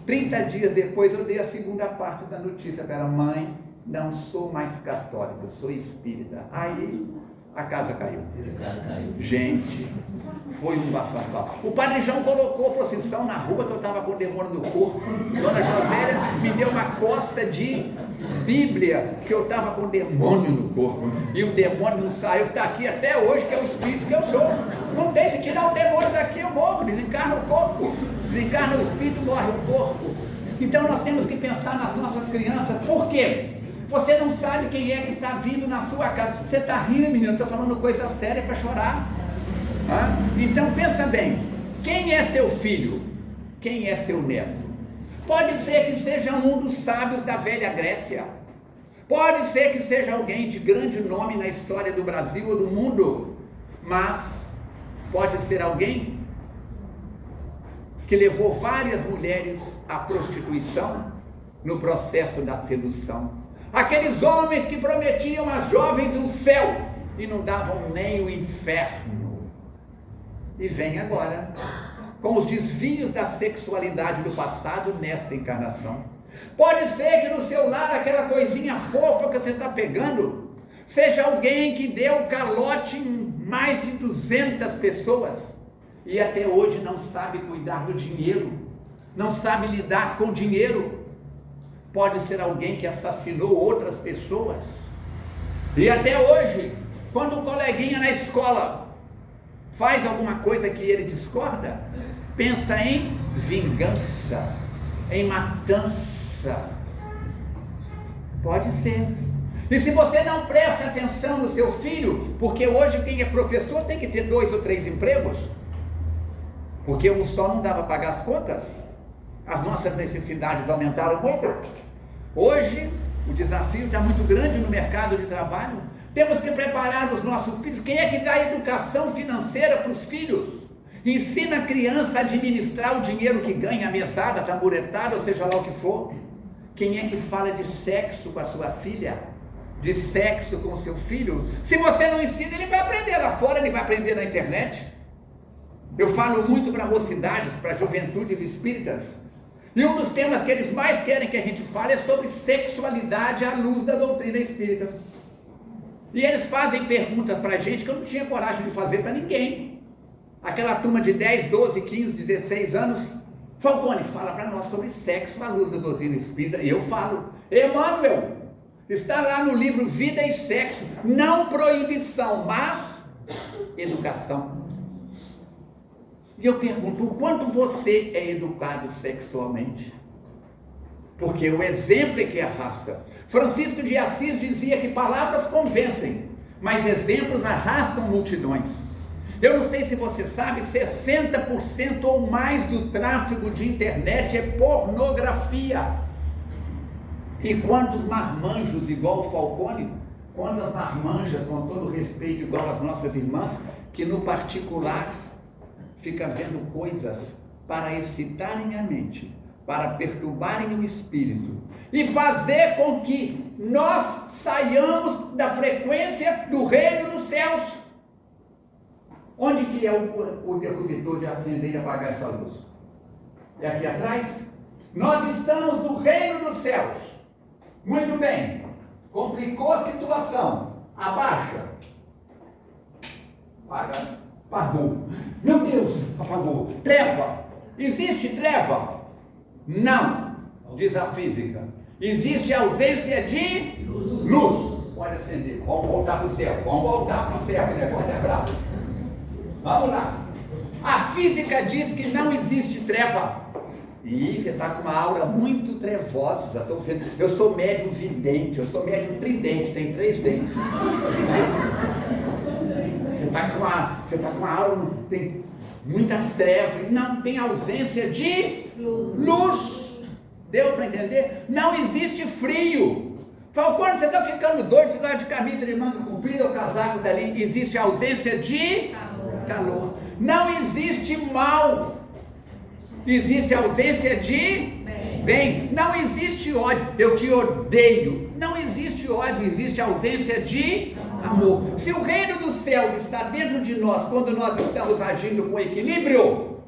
B: 30 dias depois eu dei a segunda parte da notícia para ela, mãe, não sou mais católica, sou espírita. Aí a casa caiu. Gente, foi um bafafá. O Padre João colocou procissão na rua que eu estava com o demônio no corpo. Dona Josélia me deu uma costa de Bíblia que eu estava com o demônio no corpo. E o demônio não saiu, está aqui até hoje, que é o espírito que eu sou. Não tem, se tirar o demônio daqui eu morro, desencarna o corpo. Desencarna o espírito, morre o corpo. Então nós temos que pensar nas nossas crianças. Por quê? Você não sabe quem é que está vindo na sua casa. Você está rindo, menino, estou falando coisa séria para chorar. Então pensa bem, quem é seu filho? Quem é seu neto? Pode ser que seja um dos sábios da velha Grécia. Pode ser que seja alguém de grande nome na história do Brasil ou do mundo. Mas pode ser alguém que levou várias mulheres à prostituição no processo da sedução. Aqueles homens que prometiam às jovens o céu e não davam nem o inferno. E vem agora com os desvios da sexualidade do passado nesta encarnação. Pode ser que no seu lar aquela coisinha fofa que você está pegando seja alguém que deu calote em mais de 200 pessoas e até hoje não sabe cuidar do dinheiro, não sabe lidar com dinheiro. Pode ser alguém que assassinou outras pessoas. E até hoje, quando o coleguinha na escola faz alguma coisa que ele discorda, pensa em vingança, em matança. Pode ser. E se você não presta atenção no seu filho, porque hoje quem é professor tem que ter 2 ou 3 empregos, porque um só não dá para pagar as contas, as nossas necessidades aumentaram muito. Hoje, o desafio está muito grande no mercado de trabalho. Temos que preparar os nossos filhos. Quem é que dá educação financeira para os filhos? Ensina a criança a administrar o dinheiro que ganha, a mesada, a tamburetada, ou seja lá o que for. Quem é que fala de sexo com a sua filha? De sexo com o seu filho? Se você não ensina, ele vai aprender lá fora, ele vai aprender na internet. Eu falo muito para mocidades, para juventudes espíritas. E um dos temas que eles mais querem que a gente fale é sobre sexualidade à luz da doutrina espírita. E eles fazem perguntas para a gente que eu não tinha coragem de fazer para ninguém. Aquela turma de 10, 12, 15, 16 anos. Falcone, fala para nós sobre sexo à luz da doutrina espírita. E eu falo, Emmanuel, está lá no livro Vida e Sexo. Não proibição, mas educação. E eu pergunto, o quanto você é educado sexualmente? Porque o exemplo é que arrasta. Francisco de Assis dizia que palavras convencem, mas exemplos arrastam multidões. Eu não sei se você sabe, 60% ou mais do tráfego de internet é pornografia. E quantos marmanjos igual o Falcone, quantas marmanjas, com todo respeito, igual as nossas irmãs, que no particular fica vendo coisas para excitarem a mente, para perturbarem o espírito e fazer com que nós saiamos da frequência do reino dos céus. Onde que é o interruptor de acender e apagar essa luz? É aqui atrás? Nós estamos no reino dos céus. Muito bem. Complicou a situação. Abaixa. Apaga. Apagou. Meu Deus, apagou. Treva. Existe treva? Não, diz a física. Existe ausência de luz. Pode acender. Vamos voltar para o céu. Vamos voltar para o céu. Que negócio é bravo. Vamos lá. A física diz que não existe treva. E você está com uma aura muito trevosa. Tô vendo. Eu sou médium vidente, eu sou médium tridente, tem 3 dentes. Você está com uma aura, tem muita treva. Não tem ausência de luz. Deu para entender? Não existe frio. Falcone, você está ficando doido, você está de camisa de manga comprida ou casaco dali. Existe ausência de calor. Não existe mal. Existe ausência de bem. Não existe ódio. Eu te odeio. Não existe ódio. Existe ausência de amor. Se o reino dos céus está dentro de nós, quando nós estamos agindo com equilíbrio.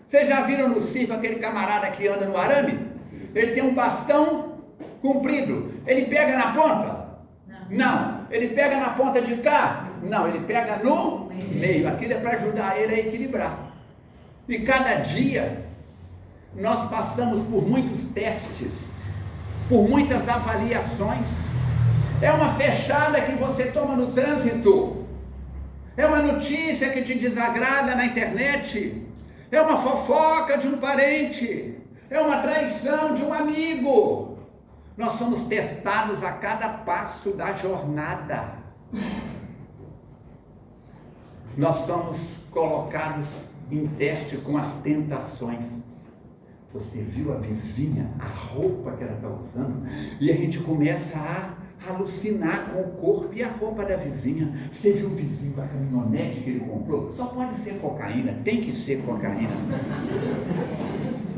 B: Vocês já viram no circo aquele camarada que anda no arame? Ele tem um bastão comprido. Ele pega na ponta? Não. Ele pega na ponta de cá? Não. Ele pega no meio. Aquilo é para ajudar ele a equilibrar. E cada dia nós passamos por muitos testes, por muitas avaliações. É uma fechada que você toma no trânsito, é uma notícia que te desagrada na internet, é uma fofoca de um parente, é uma traição de um amigo. Nós somos testados a cada passo da jornada. Nós somos colocados em teste com as tentações. Você viu a vizinha, a roupa que ela está usando? E a gente começa a alucinar com o corpo e a roupa da vizinha. Você viu o vizinho com a caminhonete que ele comprou? Só pode ser cocaína, tem que ser cocaína.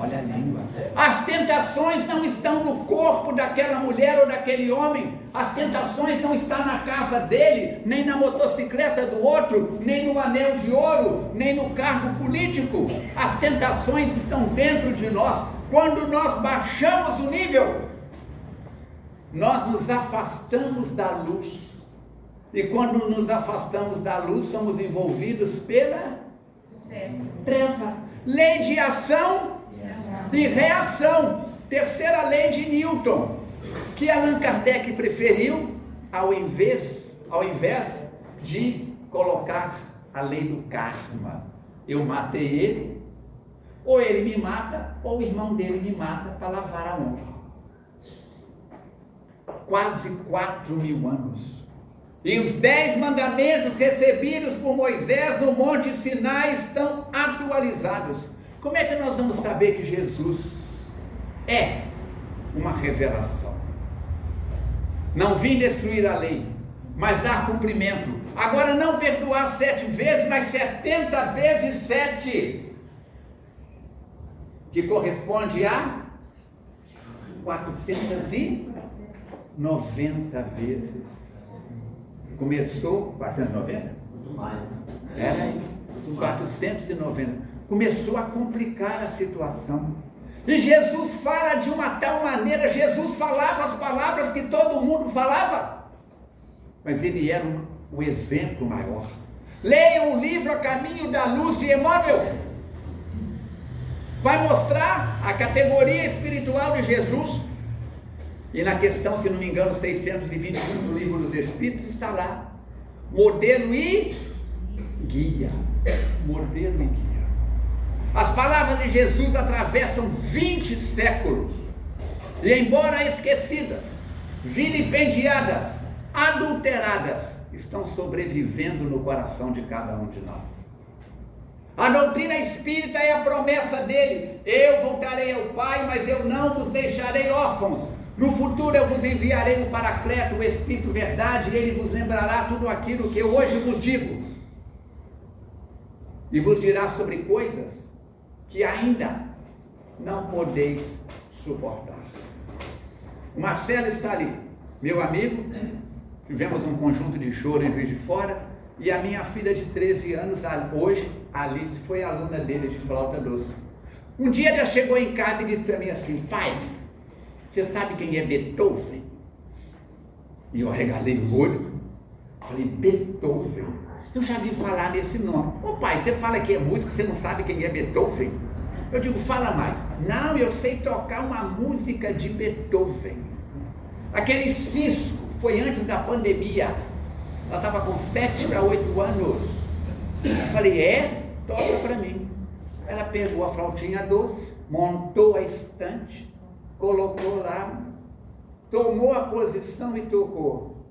B: Olha a língua. As tentações não estão no corpo daquela mulher ou daquele homem. As tentações não estão na casa dele, nem na motocicleta do outro, nem no anel de ouro, nem no cargo político. As tentações estão dentro de nós. Quando nós baixamos o nível, nós nos afastamos da luz. E quando nos afastamos da luz, somos envolvidos pela treva. Lei de ação e reação. Terceira lei de Newton, que Allan Kardec preferiu ao invés de colocar a lei do karma. Eu matei ele, ou ele me mata, ou o irmão dele me mata para lavar a honra. Quase 4.000 anos. E os 10 mandamentos recebidos por Moisés no Monte Sinai estão atualizados. Como é que nós vamos saber que Jesus é uma revelação? Não vim destruir a lei, mas dar cumprimento. Agora não perdoar 7 vezes, mas 70 vezes 7, que corresponde a 490 vezes. Começou 490? Era isso. 490. Começou a complicar a situação. E Jesus fala de uma tal maneira, Jesus falava as palavras que todo mundo falava, mas ele era o exemplo maior. Leiam o livro A Caminho da Luz de Emmanuel. Vai mostrar a categoria espiritual de Jesus. E na questão, se não me engano, 621 do Livro dos Espíritos, está lá. Modelo e guia. Modelo e guia. As palavras de Jesus atravessam 20 séculos. E embora esquecidas, vilipendiadas, adulteradas, estão sobrevivendo no coração de cada um de nós. A doutrina espírita é a promessa dele: eu voltarei ao Pai, mas eu não vos deixarei órfãos. No futuro eu vos enviarei o Paracleto, o Espírito Verdade, e ele vos lembrará tudo aquilo que eu hoje vos digo. E vos dirá sobre coisas que ainda não podeis suportar. O Marcelo está ali, meu amigo. Tivemos um conjunto de choro em Juiz de Fora. E a minha filha de 13 anos, hoje, a Alice, foi aluna dele de flauta doce. Um dia ela chegou em casa e disse para mim assim: pai, você sabe quem é Beethoven? E eu arregalei o olho. Falei: Beethoven? Eu já vi falar nesse nome. Ô pai, você fala que é músico, você não sabe quem é Beethoven? Eu digo: fala mais. Não, eu sei tocar uma música de Beethoven. Aquele cisco foi antes da pandemia. Ela estava com 7 para 8 anos. Eu falei: toca para mim. Ela pegou a flautinha doce, montou a estante, colocou lá, tomou a posição e tocou.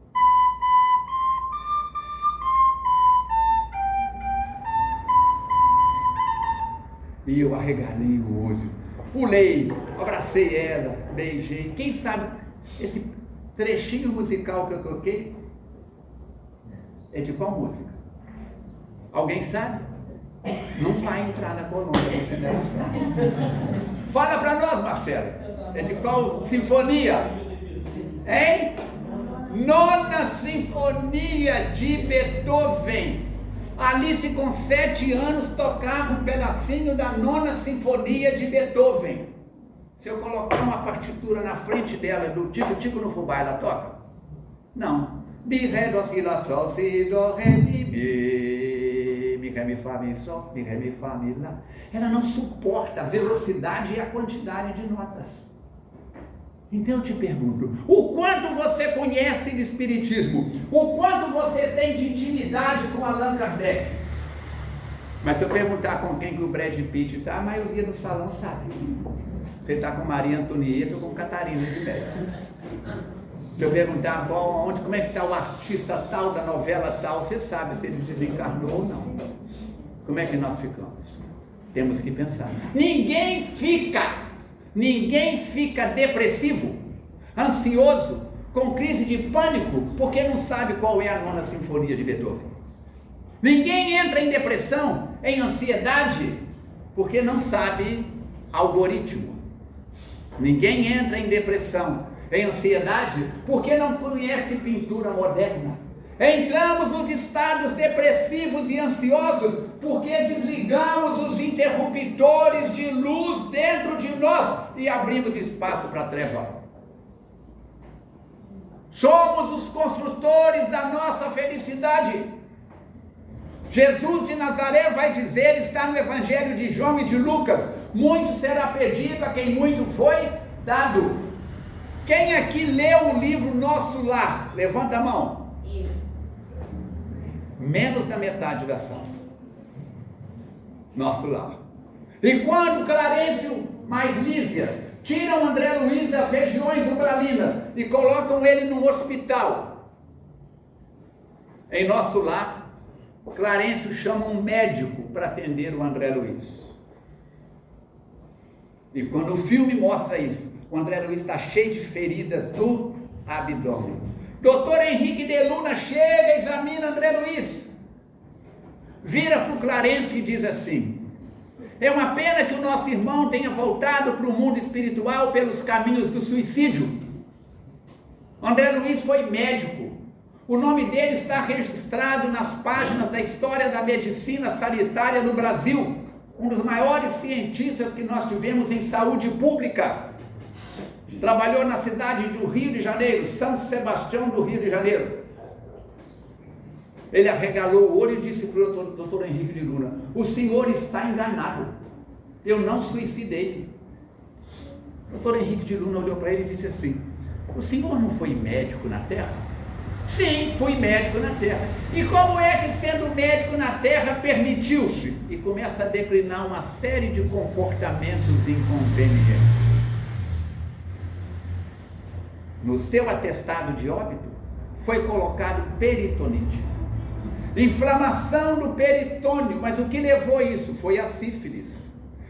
B: E eu arregalei o olho, pulei, abracei ela, beijei. Quem sabe esse trechinho musical que eu toquei é de qual música? Alguém sabe? Não vai entrar na colônia, você não sabe. Fala para nós, Marcelo. É de qual sinfonia? Hein? Nona Sinfonia de Beethoven. Alice, com 7 anos, tocava um pedacinho da Nona Sinfonia de Beethoven. Se eu colocar uma partitura na frente dela, do Tico no fubá, ela toca? Não. Mi, ré, dó, si, lá, sol, si, dó, ré, mi, ré, mi, fá, mi, sol, mi, ré, mi, fá, mi, lá. Ela não suporta a velocidade e a quantidade de notas. Então eu te pergunto, o quanto você conhece de espiritismo? O quanto você tem de intimidade com Allan Kardec? Mas se eu perguntar com quem que o Brad Pitt está, a maioria do salão sabe. Você está com Maria Antonieta ou com Catarina de Médici. Se eu perguntar como é que está o artista tal da novela tal, você sabe se ele desencarnou ou não. Como é que nós ficamos? Temos que pensar. Ninguém fica depressivo, ansioso, com crise de pânico, porque não sabe qual é a Nona Sinfonia de Beethoven. Ninguém entra em depressão, em ansiedade, porque não sabe algoritmo. Ninguém entra em depressão, em ansiedade, porque não conhece pintura moderna. Entramos nos estados depressivos e ansiosos porque desligamos os interruptores de luz dentro de nós e abrimos espaço para a treva. Somos os construtores da nossa felicidade. Jesus de Nazaré vai dizer, está no Evangelho de João e de Lucas: muito será pedido a quem muito foi dado. Quem aqui leu o livro Nosso Lar? Levanta a mão. Menos da metade da sala. Nosso Lar. E quando Clarencio mais Lísias tiram André Luiz das regiões umbralinas e colocam ele num hospital, em Nosso Lar, Clarencio chama um médico para atender o André Luiz. E quando o filme mostra isso, o André Luiz está cheio de feridas do abdômen. Doutor Henrique de Luna chega, examina André Luiz, vira para o Clarencio e diz assim: é uma pena que o nosso irmão tenha voltado para o mundo espiritual pelos caminhos do suicídio. André Luiz foi médico. O nome dele está registrado nas páginas da história da medicina sanitária no Brasil. Um dos maiores cientistas que nós tivemos em saúde pública. Trabalhou na cidade do Rio de Janeiro, São Sebastião do Rio de Janeiro. Ele arregalou o olho e disse para o doutor Henrique de Luna: o senhor está enganado, eu não suicidei. O doutor Henrique de Luna olhou para ele e disse assim: o senhor não foi médico na Terra? Sim, fui médico na Terra. E como é que, sendo médico na Terra, permitiu-se? E começa a declinar uma série de comportamentos inconvenientes. No seu atestado de óbito, foi colocado peritonite. Inflamação do peritônio, mas o que levou isso? Foi a sífilis.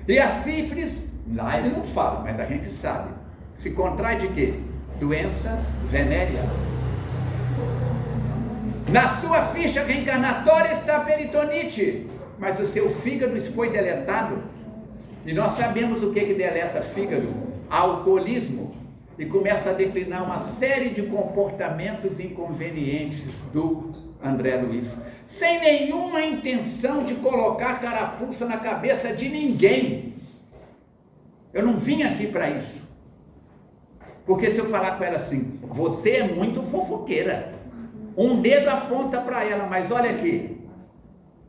B: E a sífilis, lá ele não fala, mas a gente sabe, se contrai de quê? Doença venérea. Na sua ficha reencarnatória está a peritonite, mas o seu fígado foi deletado. E nós sabemos o que deleta fígado: alcoolismo. E começa a declinar uma série de comportamentos inconvenientes do André Luiz, sem nenhuma intenção de colocar carapuça na cabeça de ninguém. Eu não vim aqui para isso. Porque se eu falar com ela assim, você é muito fofoqueira, um dedo aponta para ela, mas olha aqui,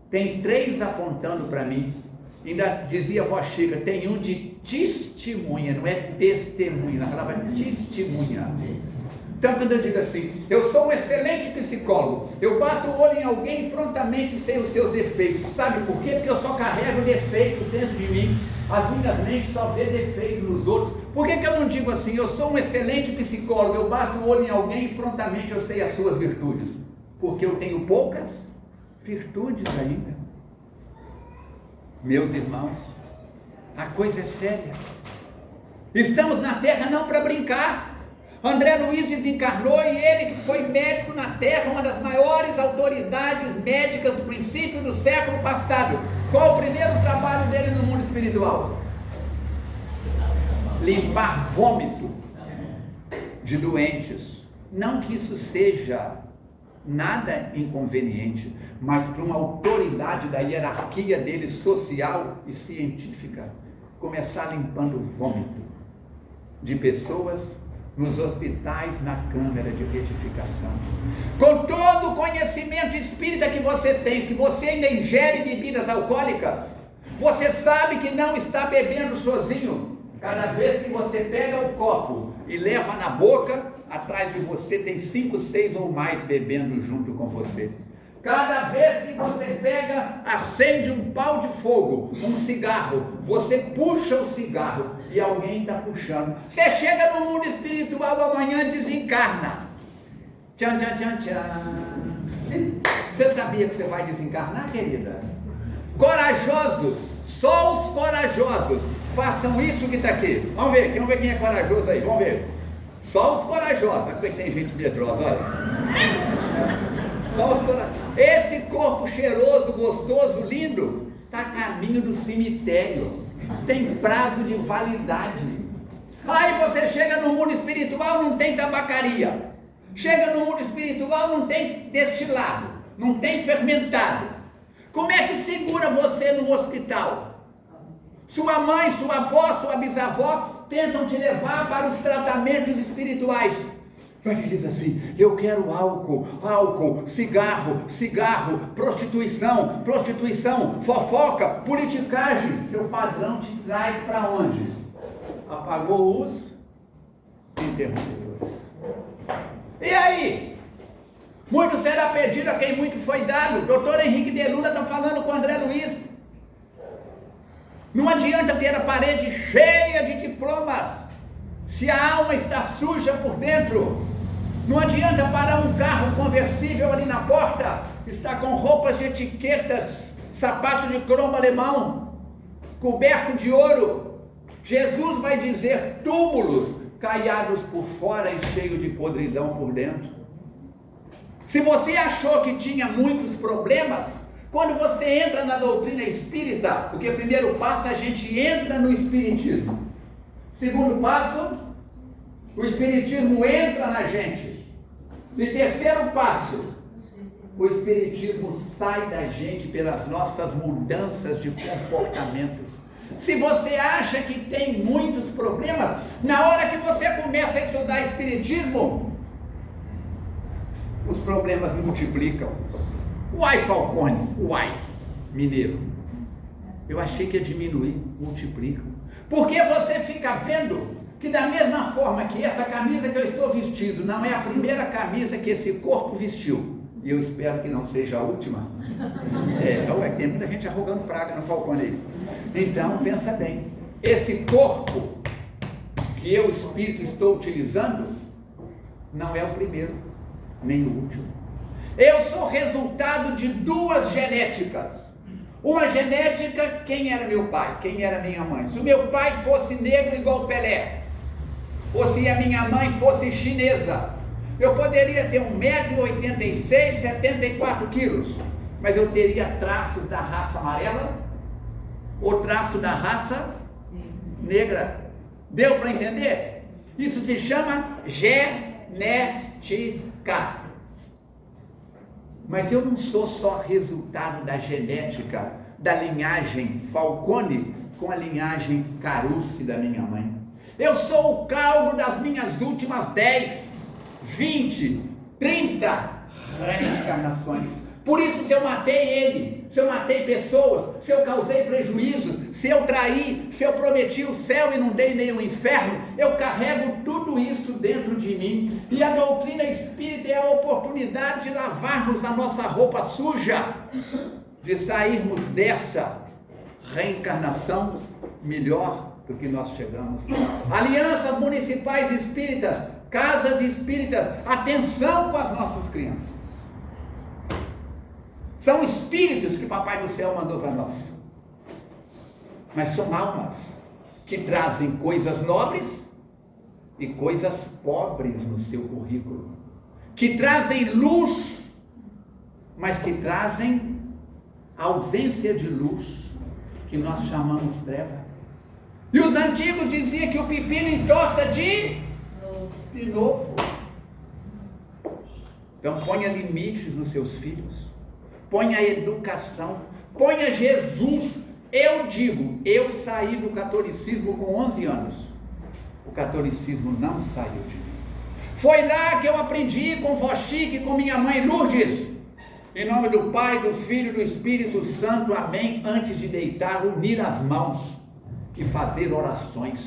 B: tem 3 apontando para mim. Ainda dizia a vó Chica, tem um de testemunha, não é testemunha, na palavra testemunha. Então, quando eu digo assim, eu sou um excelente psicólogo, eu bato o olho em alguém prontamente sem os seus defeitos. Sabe por quê? Porque eu só carrego defeitos dentro de mim. As minhas mentes só vê defeitos nos outros. Por que eu não digo assim, eu sou um excelente psicólogo, eu bato o olho em alguém e prontamente eu sei as suas virtudes? Porque eu tenho poucas virtudes ainda. Meus irmãos, a coisa é séria. Estamos na terra não para brincar. André Luiz desencarnou e ele que foi médico na terra, uma das maiores autoridades médicas do princípio do século passado. Qual o primeiro trabalho dele no mundo espiritual? Limpar vômito de doentes. Não que isso seja nada inconveniente, mas para uma autoridade da hierarquia dele social e científica, começar limpando o vômito de pessoas nos hospitais, na câmara de retificação. Com todo o conhecimento espírita que você tem, se você ainda ingere bebidas alcoólicas, você sabe que não está bebendo sozinho. Cada vez que você pega o copo e leva na boca, atrás de você tem 5, 6 ou mais bebendo junto com você. Cada vez que você pega, acende um pau de fogo, um cigarro, você puxa o cigarro e alguém está puxando. Você chega no mundo espiritual, amanhã desencarna. Tchan, tchan, tchan, tchan. Você sabia que você vai desencarnar, querida? Corajosos, só os corajosos façam isso que está aqui. Vamos ver quem é corajoso aí, vamos ver. Só os corajosos, porque tem gente medrosa, olha. Só os corajosos. Esse corpo cheiroso, gostoso, lindo, está a caminho do cemitério. Tem prazo de validade. Aí você chega no mundo espiritual, não tem tabacaria. Chega no mundo espiritual, não tem destilado, não tem fermentado. Como é que segura você no hospital? Sua mãe, sua avó, sua bisavó tentam te levar para os tratamentos espirituais. Mas ele diz assim, eu quero álcool, cigarro, prostituição, fofoca, politicagem. Seu padrão te traz para onde? Apagou os interruptores. E aí? Muito será pedido a quem muito foi dado. Doutor Henrique de Luna está falando com André Luiz. Não adianta ter a parede cheia de diplomas se a alma está suja por dentro. Não adianta parar um carro conversível ali na porta, está com roupas de etiquetas, sapato de cromo alemão, coberto de ouro. Jesus vai dizer túmulos caiados por fora e cheios de podridão por dentro. Se você achou que tinha muitos problemas, quando você entra na doutrina espírita, porque o primeiro passo a gente entra no espiritismo. Segundo passo, o espiritismo entra na gente. E terceiro passo, o espiritismo sai da gente pelas nossas mudanças de comportamentos. Se você acha que tem muitos problemas, na hora que você começa a estudar espiritismo, os problemas multiplicam. Uai, Falcone, uai, mineiro. Eu achei que ia diminuir, multiplica. Porque você fica vendo que da mesma forma que essa camisa que eu estou vestindo não é a primeira camisa que esse corpo vestiu, e eu espero que não seja a última. Tem muita gente arrogando praga no Falcone aí. Então, pensa bem, esse corpo que eu, espírito, estou utilizando, não é o primeiro, nem o último. Eu sou resultado de duas genéticas. Uma genética, quem era meu pai, quem era minha mãe. Se o meu pai fosse negro igual Pelé, ou se a minha mãe fosse chinesa, eu poderia ter 1,86 m, 74 quilos, mas eu teria traços da raça amarela ou traço da raça negra. Deu para entender? Isso se chama genética. Mas eu não sou só resultado da genética, da linhagem Falcone com a linhagem Carucci da minha mãe. Eu sou o caldo das minhas últimas 10, 20, 30 reencarnações. Por isso, se eu matei ele, se eu matei pessoas, se eu causei prejuízos, se eu traí, se eu prometi o céu e não dei nem o inferno, eu carrego tudo isso dentro de mim. E a doutrina espírita é a oportunidade de lavarmos a nossa roupa suja, de sairmos dessa reencarnação melhor do que nós chegamos. Alianças municipais espíritas, casas espíritas, atenção com as nossas crianças. São espíritos que o Papai do Céu mandou para nós. Mas são almas que trazem coisas nobres e coisas pobres no seu currículo. Que trazem luz, mas que trazem ausência de luz, que nós chamamos treva. E os antigos diziam que o pepino entorta de novo. Então ponha limites nos seus filhos. Ponha educação, ponha Jesus. Eu digo, eu saí do catolicismo com 11 anos. O catolicismo não saiu de mim. Foi lá que eu aprendi com vó Chique, com minha mãe Lourdes. Em nome do Pai, do Filho e do Espírito Santo, amém. Antes de deitar, unir as mãos e fazer orações.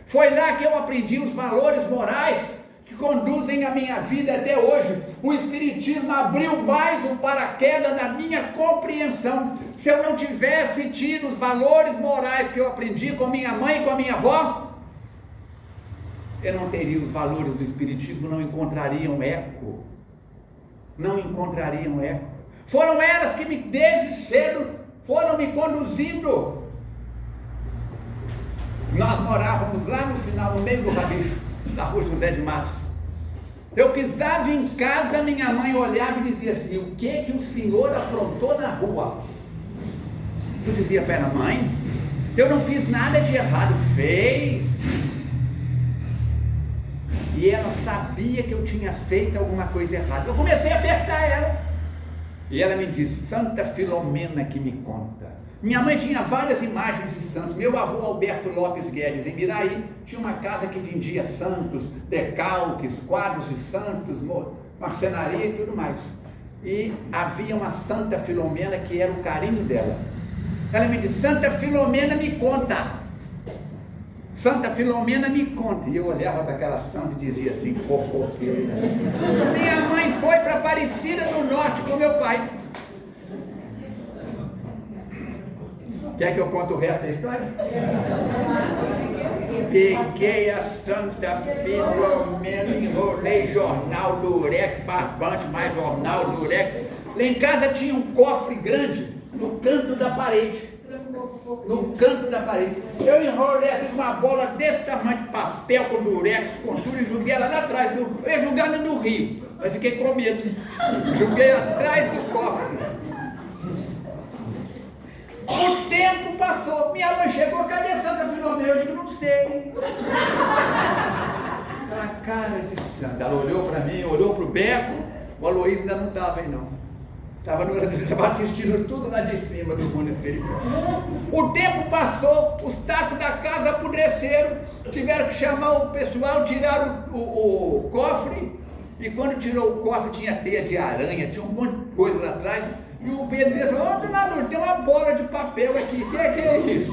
B: Foi lá que eu aprendi os valores morais que conduzem a minha vida até hoje. O Espiritismo abriu mais um paraquedas na minha compreensão. Se eu não tivesse tido os valores morais que eu aprendi com minha mãe e com a minha avó, eu não teria os valores do Espiritismo, não encontrariam eco. Não encontrariam eco. Foram elas que desde cedo foram me conduzindo. Nós morávamos lá no final, no meio do Rabicho, na rua José de Matos. Eu pisava em casa, minha mãe olhava e dizia assim: o que o senhor aprontou na rua? Eu dizia para ela: mãe, eu não fiz nada de errado. Fez. E ela sabia que eu tinha feito alguma coisa errada. Eu comecei a apertar ela. E ela me disse: Santa Filomena que me conta. Minha mãe tinha várias imagens de santos. Meu avô Alberto Lopes Guedes, em Miraí, tinha uma casa que vendia santos, decalques, quadros de santos, marcenaria e tudo mais. E havia uma Santa Filomena que era o carinho dela. Ela me disse: Santa Filomena me conta. Santa Filomena me conta. E eu olhava para aquela santa e dizia assim: fofoqueira. Minha mãe foi para Aparecida do Norte com meu pai. Quer que eu conte o resto da história? Peguei a Santa Filomena, enrolei jornal Durex, barbante, mais jornal Durex. Lá em casa tinha um cofre grande no canto da parede. No canto da parede. Eu enrolei, fiz uma bola desse tamanho de papel com Durex, com tudo, e joguei ela lá atrás. Eu ia jogando no rio, mas fiquei com medo. Joguei atrás do cofre. O tempo passou, minha mãe chegou: cadê a Santa Filomena? Eu digo: não sei. A cara de santa. Ela olhou para mim, olhou para o Beco. O Aloysio ainda não estava aí não. Estava assistindo tudo lá de cima do mundo espiritual. O tempo passou, os tacos da casa apodreceram, tiveram que chamar o pessoal, tiraram o cofre, e quando tirou o cofre tinha teia de aranha, tinha um monte de coisa lá atrás, e o Pedro disse: ô, dona Lourdes, tem uma bola de papel aqui, o que é isso?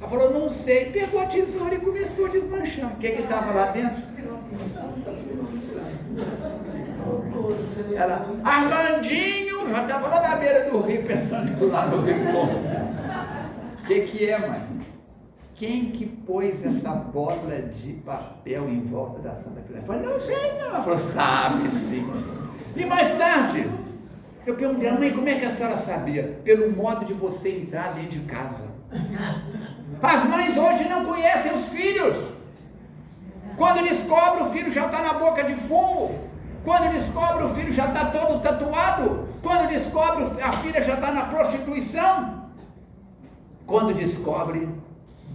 B: Ela falou: não sei. Pegou a tesoura e começou a desmanchar. O que estava lá dentro? Ela: Armandinho, já estava lá na beira do rio, pensando em pular no rio. O que é, mãe? Quem que pôs essa bola de papel em volta da Santa Filomena? Eu falei: não sei não. Ela falou: sabe sim. E mais tarde, eu perguntei: mãe, como é que a senhora sabia? Pelo modo de você entrar dentro de casa. As mães hoje não conhecem os filhos. Quando descobre, o filho já está na boca de fumo. Quando descobre, o filho já está todo tatuado. Quando descobre, a filha já está na prostituição. Quando descobre,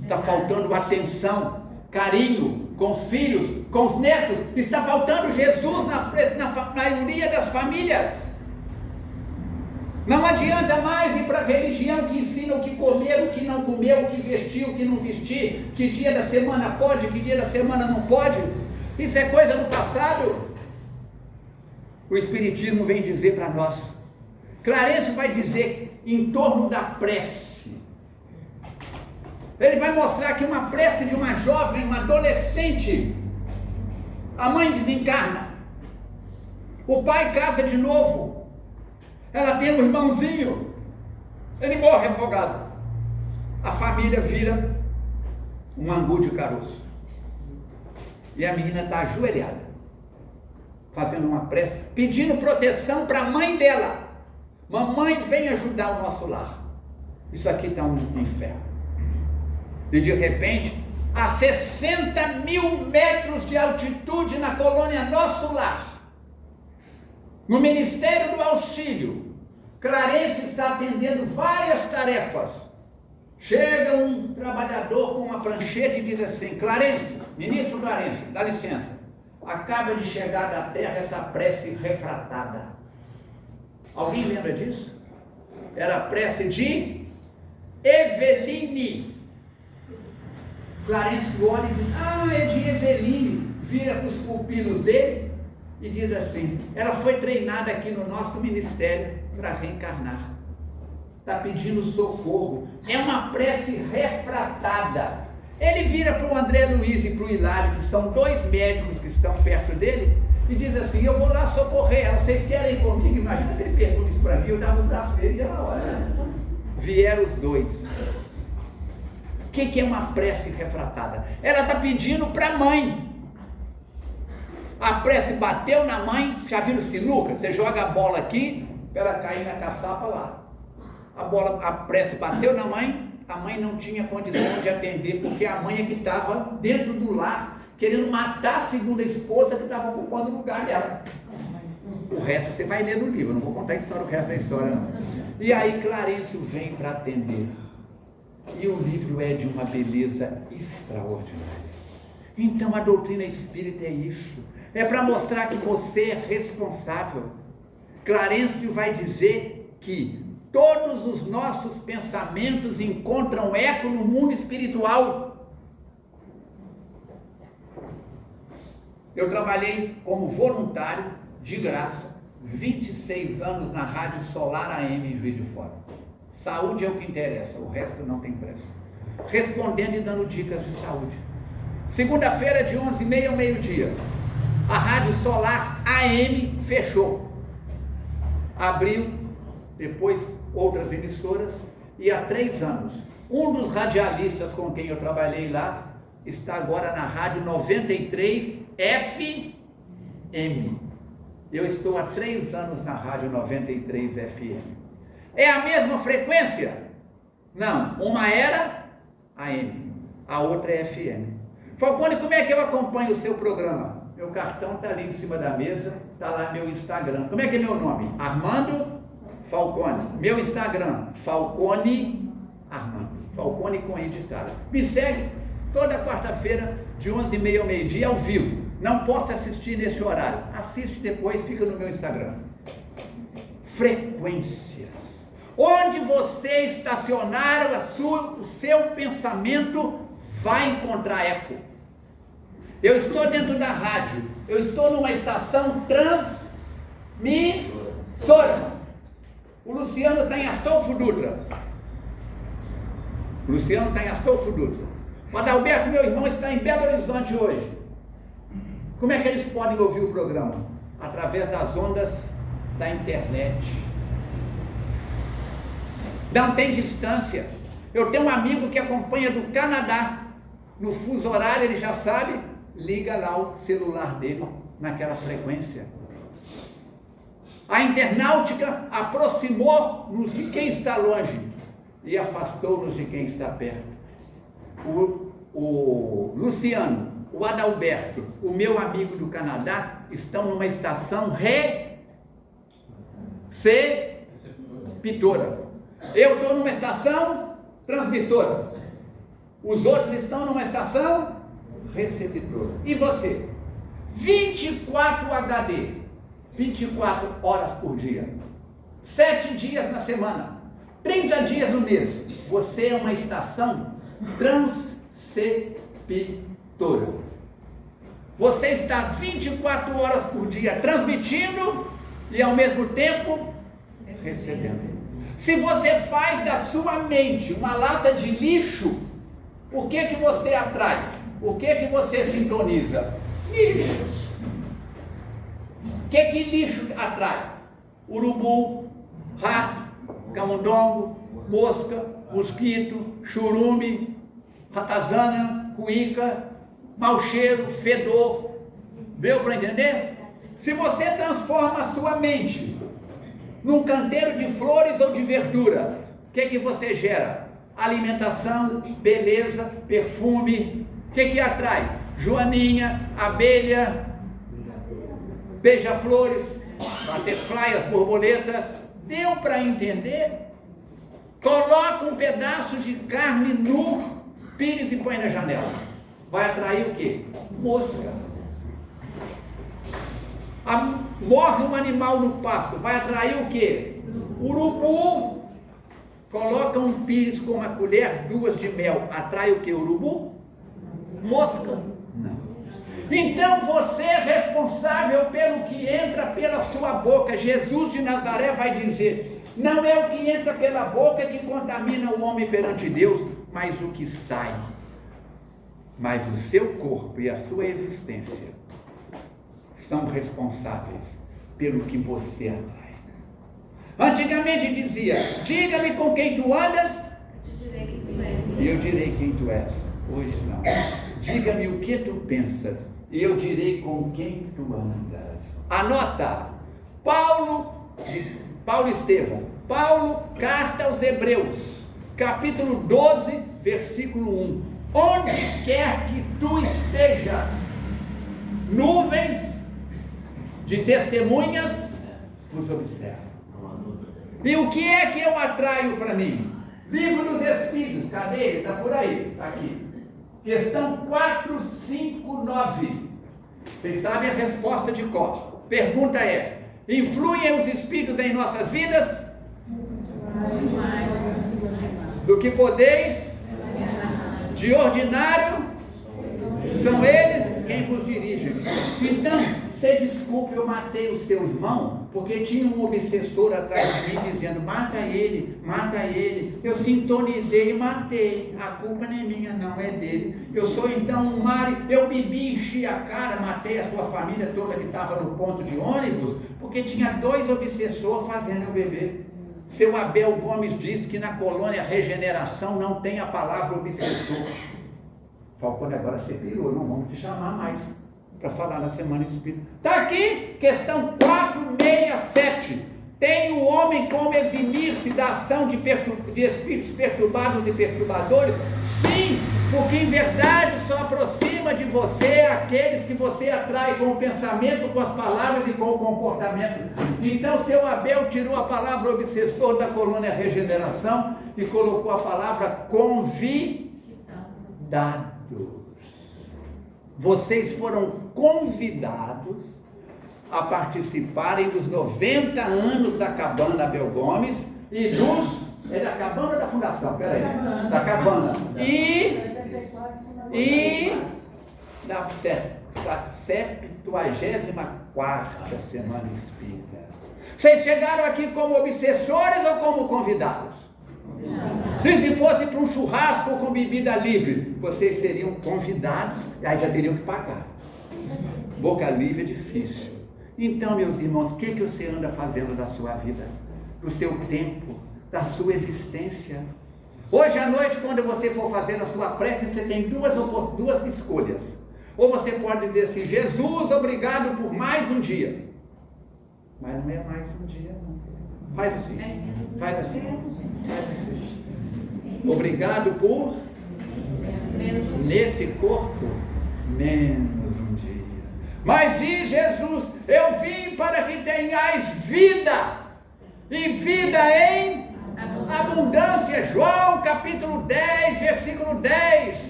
B: está faltando atenção, carinho com os filhos, com os netos. Está faltando Jesus na maioria das famílias. Não adianta mais ir para a religião que ensina o que comer, o que não comer, o que vestir, o que não vestir, que dia da semana pode, que dia da semana não pode. Isso é coisa do passado. O Espiritismo vem dizer para nós. Clarencio vai dizer em torno da prece. Ele vai mostrar que uma prece de uma jovem, uma adolescente, a mãe desencarna, o pai casa de novo, ela tem um irmãozinho, ele morre afogado, a família vira um angu de caroço, e a menina está ajoelhada, fazendo uma prece, pedindo proteção para a mãe dela. Mamãe, vem ajudar o nosso lar, isso aqui está um inferno. E de repente, a 60.000 metros de altitude na colônia Nosso Lar, no Ministério do Auxílio, Clarencio está atendendo várias tarefas. Chega um trabalhador com uma prancheta e diz assim: Clarencio, ministro Clarencio, dá licença, acaba de chegar da terra essa prece refratada. Alguém lembra disso? Era a prece de Eveline. Clarencio olha e diz: ah, é de Eveline. Vira para os pupilos dele e diz assim: ela foi treinada aqui no nosso ministério para reencarnar. Está pedindo socorro. É uma prece refratada. Ele vira para o André Luiz e para o Hilário, que são dois médicos que estão perto dele, e diz assim: eu vou lá socorrer ela. Vocês querem ir comigo? Imagina se ele pergunta isso para mim, eu dava o braço dele e ia na hora. Vieram os dois. O que é uma prece refratada? Ela está pedindo para a mãe. A prece bateu na mãe. Já viram sinuca? Você joga a bola aqui para ela cair na caçapa lá. A prece bateu na mãe. A mãe não tinha condição de atender, porque a mãe é que estava dentro do lar, querendo matar a segunda esposa que estava ocupando o lugar dela. O resto você vai ler no livro, eu não vou contar a história, o resto da história não. E aí Clarencio vem para atender. E o livro é de uma beleza extraordinária. Então a doutrina espírita é isso. É para mostrar que você é responsável. Clarencio vai dizer que todos os nossos pensamentos encontram eco no mundo espiritual. Eu trabalhei como voluntário, de graça, 26 anos na Rádio Solar AM em Juiz de Fora. Saúde é o que interessa, o resto não tem pressa. Respondendo e dando dicas de saúde. Segunda-feira, de 11h30 ao meio-dia, a Rádio Solar AM fechou. Abriu, depois outras emissoras, e há 3 anos, um dos radialistas com quem eu trabalhei lá, está agora na Rádio 93 FM. Eu estou há 3 anos na Rádio 93 FM. É a mesma frequência? Não, uma era AM, a outra é FM. Falcone, como é que eu acompanho o seu programa? Meu cartão está ali em cima da mesa, está lá meu Instagram. Como é que é meu nome? Armando Falcone. Meu Instagram, Falcone Armando. Falcone com I de cara. Me segue toda quarta-feira, de 11h30 ao meio-dia, ao vivo. Não posso assistir nesse horário. Assiste depois, fica no meu Instagram. Frequências. Onde você estacionar o seu pensamento vai encontrar eco. Eu estou dentro da rádio. Eu estou numa estação transmissora. O Luciano está em Astolfo Dutra. O Adalberto, meu irmão, está em Belo Horizonte hoje. Como é que eles podem ouvir o programa? Através das ondas da internet. Não tem distância. Eu tenho um amigo que acompanha do Canadá. No fuso horário, ele já sabe, liga lá o celular dele naquela frequência. A internautica aproximou-nos de quem está longe e afastou-nos de quem está perto. O Luciano, o Adalberto, o meu amigo do Canadá, estão numa estação receptora. Eu estou numa estação transmissora. Os outros estão numa estação receptora. E você? 24 HD, 24 horas por dia. 7 dias na semana, 30 dias no mês. Você é uma estação transceptora. Você está 24 horas por dia transmitindo e ao mesmo tempo recebendo. Se você faz da sua mente uma lata de lixo, o que você atrai? O que você sintoniza? Lixos. O que lixo atrai? Urubu, rato, camundongo, mosca, mosquito, churume, ratazana, cuíca, mau cheiro, fedor. Deu para entender? Se você transforma a sua mente num canteiro de flores ou de verduras, o que você gera? Alimentação, beleza, perfume. O que atrai? Joaninha, abelha, beija-flores, butterfly, as borboletas. Deu para entender? Coloca um pedaço de carne no pires e põe na janela. Vai atrair o quê? Mosca. Morre um animal no pasto, vai atrair o quê? Urubu. Coloca um pires com uma colher, 2 de mel, atrai o quê? Urubu? Mosca. Não. Então você é responsável pelo que entra pela sua boca. Jesus de Nazaré vai dizer: não é o que entra pela boca que contamina o homem perante Deus, mas o que sai. Mas o seu corpo e a sua existência são responsáveis pelo que você atrai. Antigamente dizia: diga-me com quem tu andas, e eu direi quem tu és. Hoje não. Diga-me o que tu pensas, e eu direi com quem tu andas. Anota. Paulo Estevão. Paulo, carta aos Hebreus, capítulo 12, versículo 1. Onde quer que tu estejas, nuvens de testemunhas vos observam. E o que é que eu atraio para mim? Livro dos Espíritos, cadê ele? Está por aí, está aqui. Questão 459. Vocês sabem a resposta de cor. Pergunta é: influem os Espíritos em nossas vidas? Do que podeis? De ordinário, são eles quem vos dirigem. Então, você desculpe, eu matei o seu irmão, porque tinha um obsessor atrás de mim dizendo: mata ele, mata ele. Eu sintonizei e matei. A culpa não é minha, não, é dele. Eu sou então um mar, eu bebi, enchi a cara, matei a sua família toda que estava no ponto de ônibus, porque tinha 2 obsessores fazendo eu beber. Seu Abel Gomes diz que na colônia Regeneração não tem a palavra obsessor. Falcone, agora você pirou, não vamos te chamar mais para falar na Semana Espírita. Está aqui, questão 467. Tem o homem como eximir-se da ação de espíritos perturbados e perturbadores? Sim, porque em verdade só aproxima de você aqueles que você atrai com o pensamento, com as palavras e com o comportamento. Então seu Abel tirou a palavra obsessor da colônia Regeneração e colocou a palavra convidados. Vocês foram convidados a participarem dos 90 anos da Cabana Abel Gomes e dos... É da Cabana ou da Fundação? Peraí. Da Cabana. E da 74ª Semana Espírita. Vocês chegaram aqui como obsessores ou como convidados? Se fosse para um churrasco com bebida livre, vocês seriam convidados, aí já teriam que pagar. Boca livre é difícil. Então, meus irmãos, o que você anda fazendo da sua vida? Do seu tempo, da sua existência? Hoje à noite, quando você for fazer a sua prece, você tem duas escolhas. Ou você pode dizer assim: Jesus, obrigado por mais um dia. Mas não é mais um dia, não. Faz assim. Faz assim. Faz assim. Obrigado por nesse corpo menos um dia. Mas diz Jesus: eu vim para que tenhais vida, e vida em abundância. João capítulo 10, versículo 10.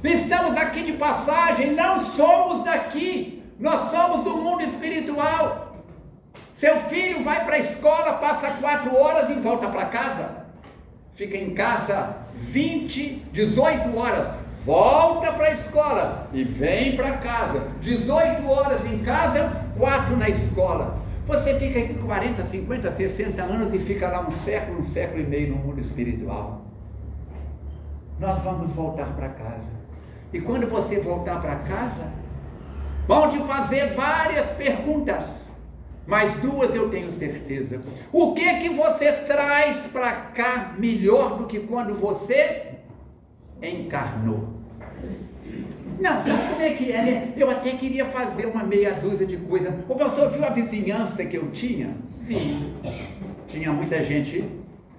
B: Estamos aqui de passagem, não somos daqui, nós somos do mundo espiritual. Seu filho vai para a escola, passa 4 horas e volta para casa. Fica em casa 18 horas. Volta para a escola e vem para casa. 18 horas em casa, 4 na escola. Você fica aqui 40, 50, 60 anos e fica lá um século e meio no mundo espiritual. Nós vamos voltar para casa. E quando você voltar para casa, vão te fazer várias perguntas. Mas 2 eu tenho certeza. O que você traz para cá melhor do que quando você encarnou? Não, sabe como é que é, né? Eu até queria fazer uma meia dúzia de coisas. O pastor viu a vizinhança que eu tinha? Vi. Tinha muita gente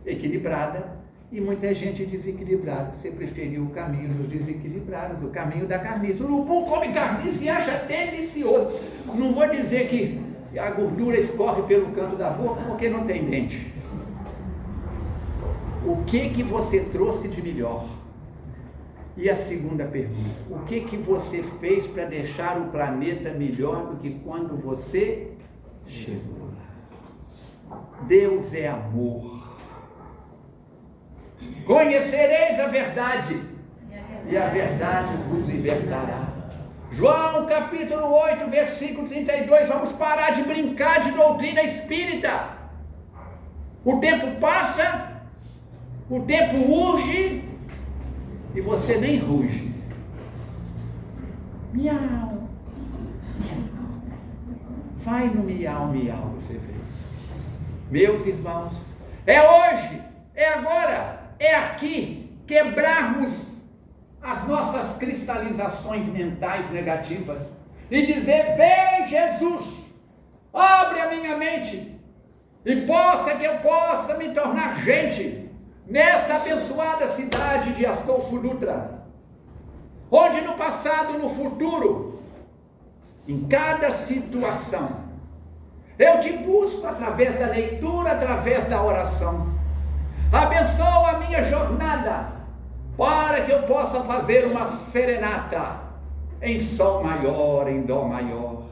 B: equilibrada e muita gente desequilibrada. Você preferiu o caminho dos desequilibrados, o caminho da carniça. O urubu come carniça e acha delicioso. Não vou dizer que a gordura escorre pelo canto da boca porque não tem dente. O que você trouxe de melhor? E a segunda pergunta, o que você fez para deixar o planeta melhor do que quando você chegou lá? Deus é amor. Conhecereis a verdade, e a verdade vos libertará. João capítulo 8, versículo 32, vamos parar de brincar de doutrina espírita. O tempo passa, o tempo urge, e você nem ruge. Miau. Vai no miau, miau, você vê. Meus irmãos, é hoje, é agora, é aqui, quebrarmos as nossas cristalizações mentais negativas e dizer: vem Jesus, abre a minha mente e que eu possa me tornar gente nessa abençoada cidade de Astolfo Dutra, onde no passado, no futuro, em cada situação, eu te busco através da leitura, através da oração. Abençoa a minha jornada, para que eu possa fazer uma serenata em sol maior, em dó maior.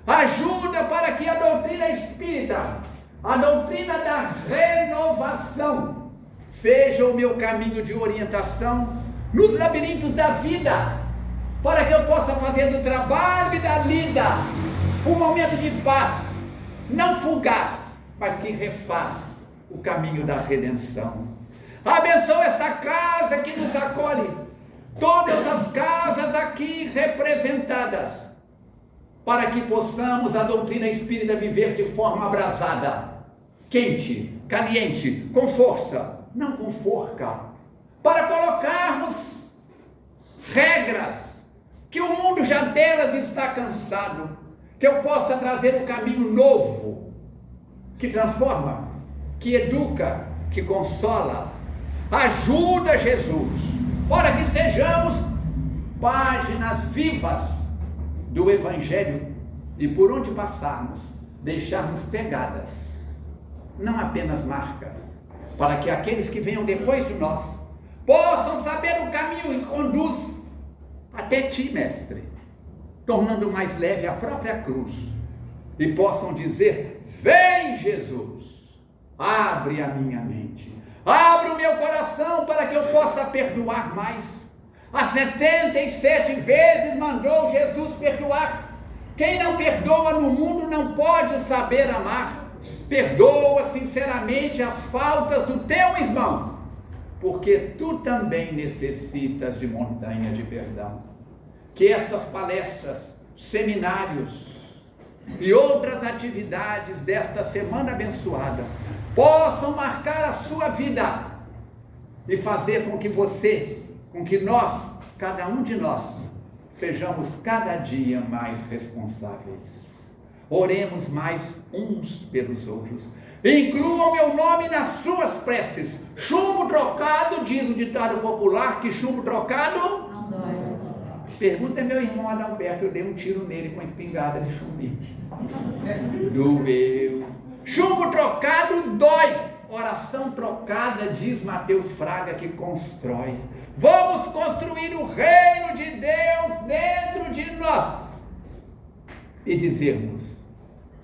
B: Ajuda para que a doutrina espírita, a doutrina da renovação, seja o meu caminho de orientação nos labirintos da vida, para que eu possa fazer do trabalho e da lida um momento de paz, não fugaz, mas que refaz o caminho da redenção. Abençoa essa casa que nos acolhe, todas as casas aqui representadas, para que possamos a doutrina espírita viver de forma abrasada, quente, caliente, com força, não com forca, para colocarmos regras, que o mundo já delas está cansado, que eu possa trazer um caminho novo, que transforma, que educa, que consola. Ajuda, Jesus, para que sejamos páginas vivas do Evangelho e por onde passarmos, deixarmos pegadas, não apenas marcas, para que aqueles que venham depois de nós possam saber o caminho que conduz até ti, mestre, tornando mais leve a própria cruz, e possam dizer: vem, Jesus, abre a minha mente, abre o meu coração para que eu possa perdoar mais. As 77 vezes mandou Jesus perdoar. Quem não perdoa no mundo não pode saber amar. Perdoa sinceramente as faltas do teu irmão, porque tu também necessitas de montanha de perdão. Que estas palestras, seminários e outras atividades desta semana abençoada possam marcar a sua vida e fazer com que você, com que nós, cada um de nós, sejamos cada dia mais responsáveis. Oremos mais uns pelos outros. Incluam meu nome nas suas preces. Chumbo trocado, diz o ditado popular, que chumbo trocado não dói. Pergunta meu irmão Adalberto, eu dei um tiro nele com a espingarda de chumbite. Doeu. Chumbo trocado dói. Oração trocada, diz Mateus Fraga, que constrói. Vamos construir o reino de Deus dentro de nós e dizermos: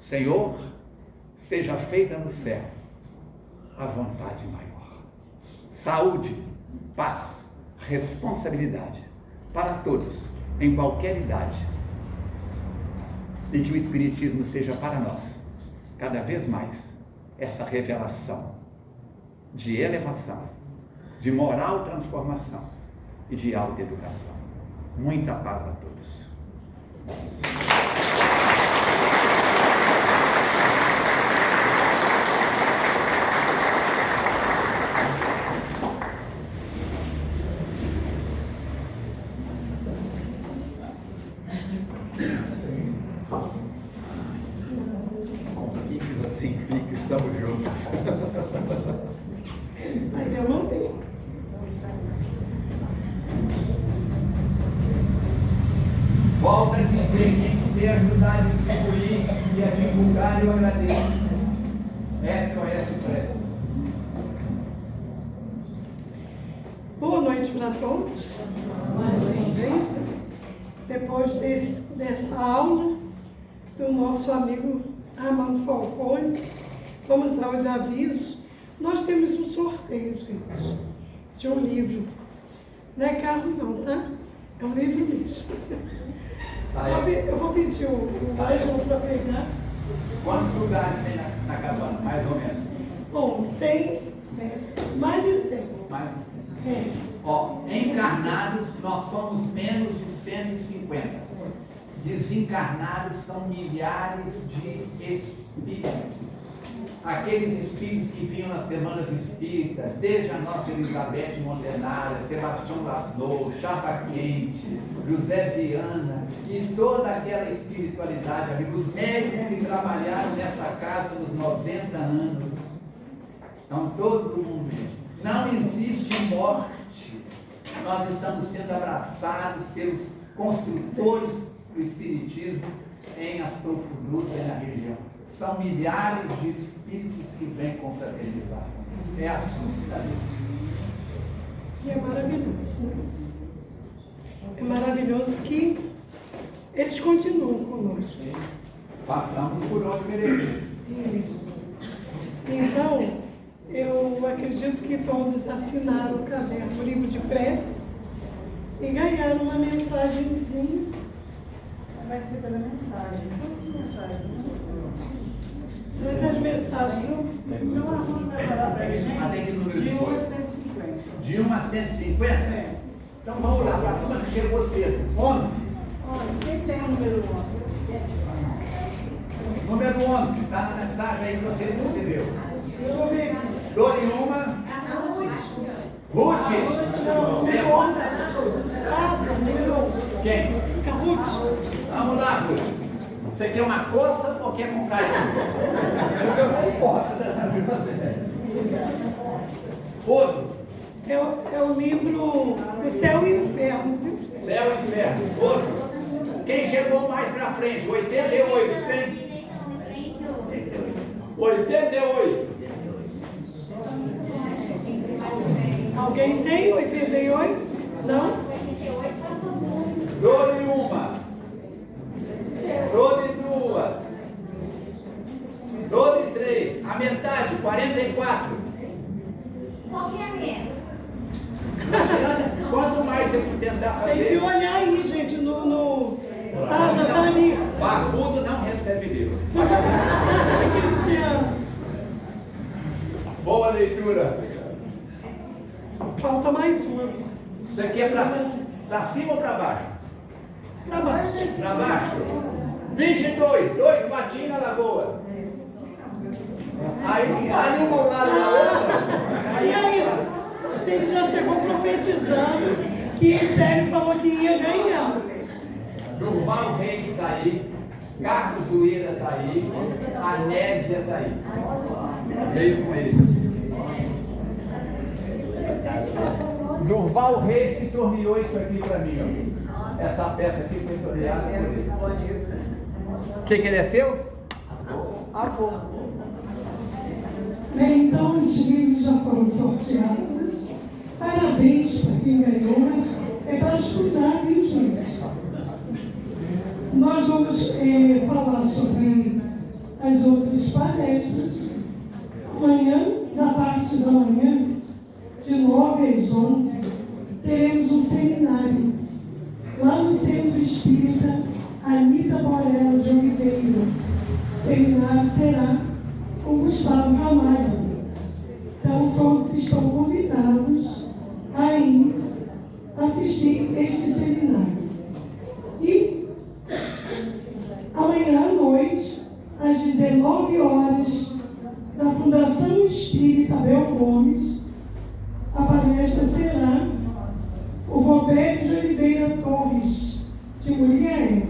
B: Senhor, seja feita no céu a vontade maior. Saúde, paz, responsabilidade para todos, em qualquer idade. E que o Espiritismo seja para nós, cada vez mais, essa revelação de elevação, de moral transformação e de autoeducação. Muita paz a todos. Piques assim, piques, estamos juntos.
C: Mas eu não tenho.
B: Volto a dizer, quem puder ajudar a distribuir e a divulgar, eu agradeço. SOS Prece.
C: Boa noite para todos. Mais uma vez, depois dessa aula do nosso amigo Armando Falcone, vamos dar os avisos. Nós temos um sorteio, gente, de um livro. Não é carro não, tá? É um livro mesmo. Eu vou pedir o Ângelo para pegar.
B: Quantos lugares tem na cabana, mais ou menos?
C: Bom, tem mais de 100.
B: Mais de 100.
C: É.
B: Ó, encarnados, nós somos menos de 150. Desencarnados são milhares de espíritos. Aqueles espíritos que vinham nas semanas espíritas, desde a nossa Elizabeth Montenária, Sebastião Lasnou, Chapa Quente, José Viana, e toda aquela espiritualidade, amigos, os médicos que trabalharam nessa casa nos 90 anos. Então, todo mundo. Não existe morte. Nós estamos sendo abraçados pelos construtores do Espiritismo em Astolfo Dutra e na região. São milhares de espíritos que vêm confraternizar. É assustador.
C: E é maravilhoso, né? É maravilhoso que eles continuam conosco.
B: Passamos por onde merecemos.
C: Isso. Então, eu acredito que todos assinaram o caderno, o livro de prece, e ganharam uma mensagenzinha.
F: Vai ser pela mensagem. Quantas mensagens?
C: Mas as mensagens não.
F: Então a Rona vai falar para a gente.
B: Até que número
F: De
B: que
F: 1
B: foi?
F: a 150.
B: De 1 a 150?
F: É.
B: Então vamos lá, para a turma que chegou cedo. 11.
F: 11. Quem tem o número 11?
B: Número 11, está na mensagem aí que você recebeu.
C: Deixa eu ver aqui.
B: Dou-lhe uma. Ruth?
C: Não,
B: É
C: 11.
B: 11.
C: Ah, número 11.
B: Quem?
C: É Ruth.
B: Vamos lá, Ruth. Você quer uma coça ou quer com carinho? Eu nem posso dar de você. Outro.
C: É o livro O Céu e o Inferno, viu?
B: Céu e Inferno. Outro. Quem chegou mais pra frente? 88. Tem? 88.
C: Alguém tem 88? Não?
B: Dou-lhe uma. Dou-lhe duas. Dou-lhe três. A metade, 44. Quanto mais você tentar
C: Tem que
B: fazer,
C: olhar aí, gente, no... Ah, já tá ali.
B: barbudo não recebe livro.
C: Cristiano.
B: Boa leitura.
C: Falta mais uma.
B: Isso aqui é pra cima ou pra baixo?
C: Pra baixo.
B: Pra baixo. 22. 2 batinhos na lagoa. Aí não faz uma ao lado da outra.
C: E é isso. Você já chegou profetizando que Sérgio falou que ia ganhar.
B: Durval Reis está aí. Carlos Zueira está aí. Anésia está aí. Veio com eles. Durval Reis que torneou isso aqui para mim. Ó. Essa peça aqui foi torneada por ele. O que ele é seu?
F: Avô.
A: Bem, então os livros já foram sorteados. Parabéns para quem ganhou, mas é para estudar, viu, gente? Nós vamos falar sobre a
C: as outras palestras. Amanhã, na parte da manhã, de 9 às 11, teremos um seminário lá no Centro Espírita Anita Borella de Oliveira. O seminário será com Gustavo Ramalho. Então, todos estão convidados a ir assistir este seminário. E amanhã à noite, às 19 horas, na Fundação Espírita Abel Gomes, a palestra será o Roberto de Oliveira Torres, de Muriaé.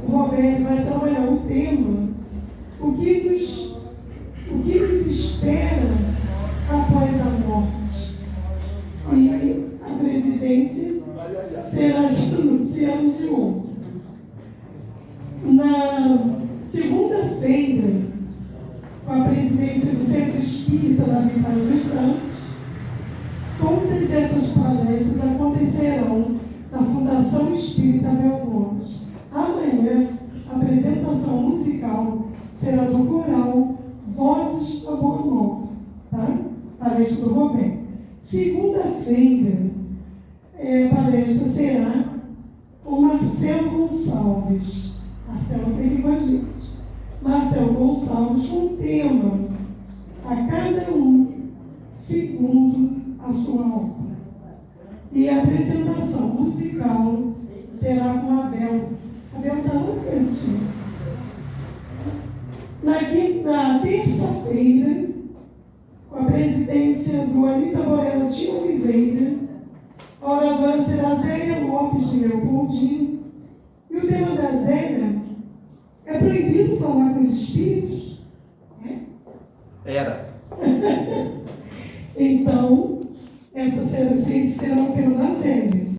C: O Roberto vai trabalhar o tema, o que nos espera após a morte. E a presidência será de Luciano de Ouro. Na segunda-feira, com a presidência do Centro Espírita da Vitória dos Santos, todas essas palestras acontecerão na Fundação Espírita Abel Gomes. Amanhã, a apresentação musical será do coral Vozes da Boa Nova, tá? Palestra do Roberto. Segunda-feira, a palestra será com Marcelo Gonçalves. Marcelo está aqui com a gente. Marcelo Gonçalves com o tema A Cada Um Segundo a Sua Obra. E a apresentação musical será com Abel. Abel está lá no cantinho. Na terça-feira, com a presidência do Anita Borella de Oliveira, a oradora será Zélia Lopes de Leopoldino. E o tema da Zélia é proibido falar com os espíritos?
B: Era.
C: Então, esse será o tema da Zélia.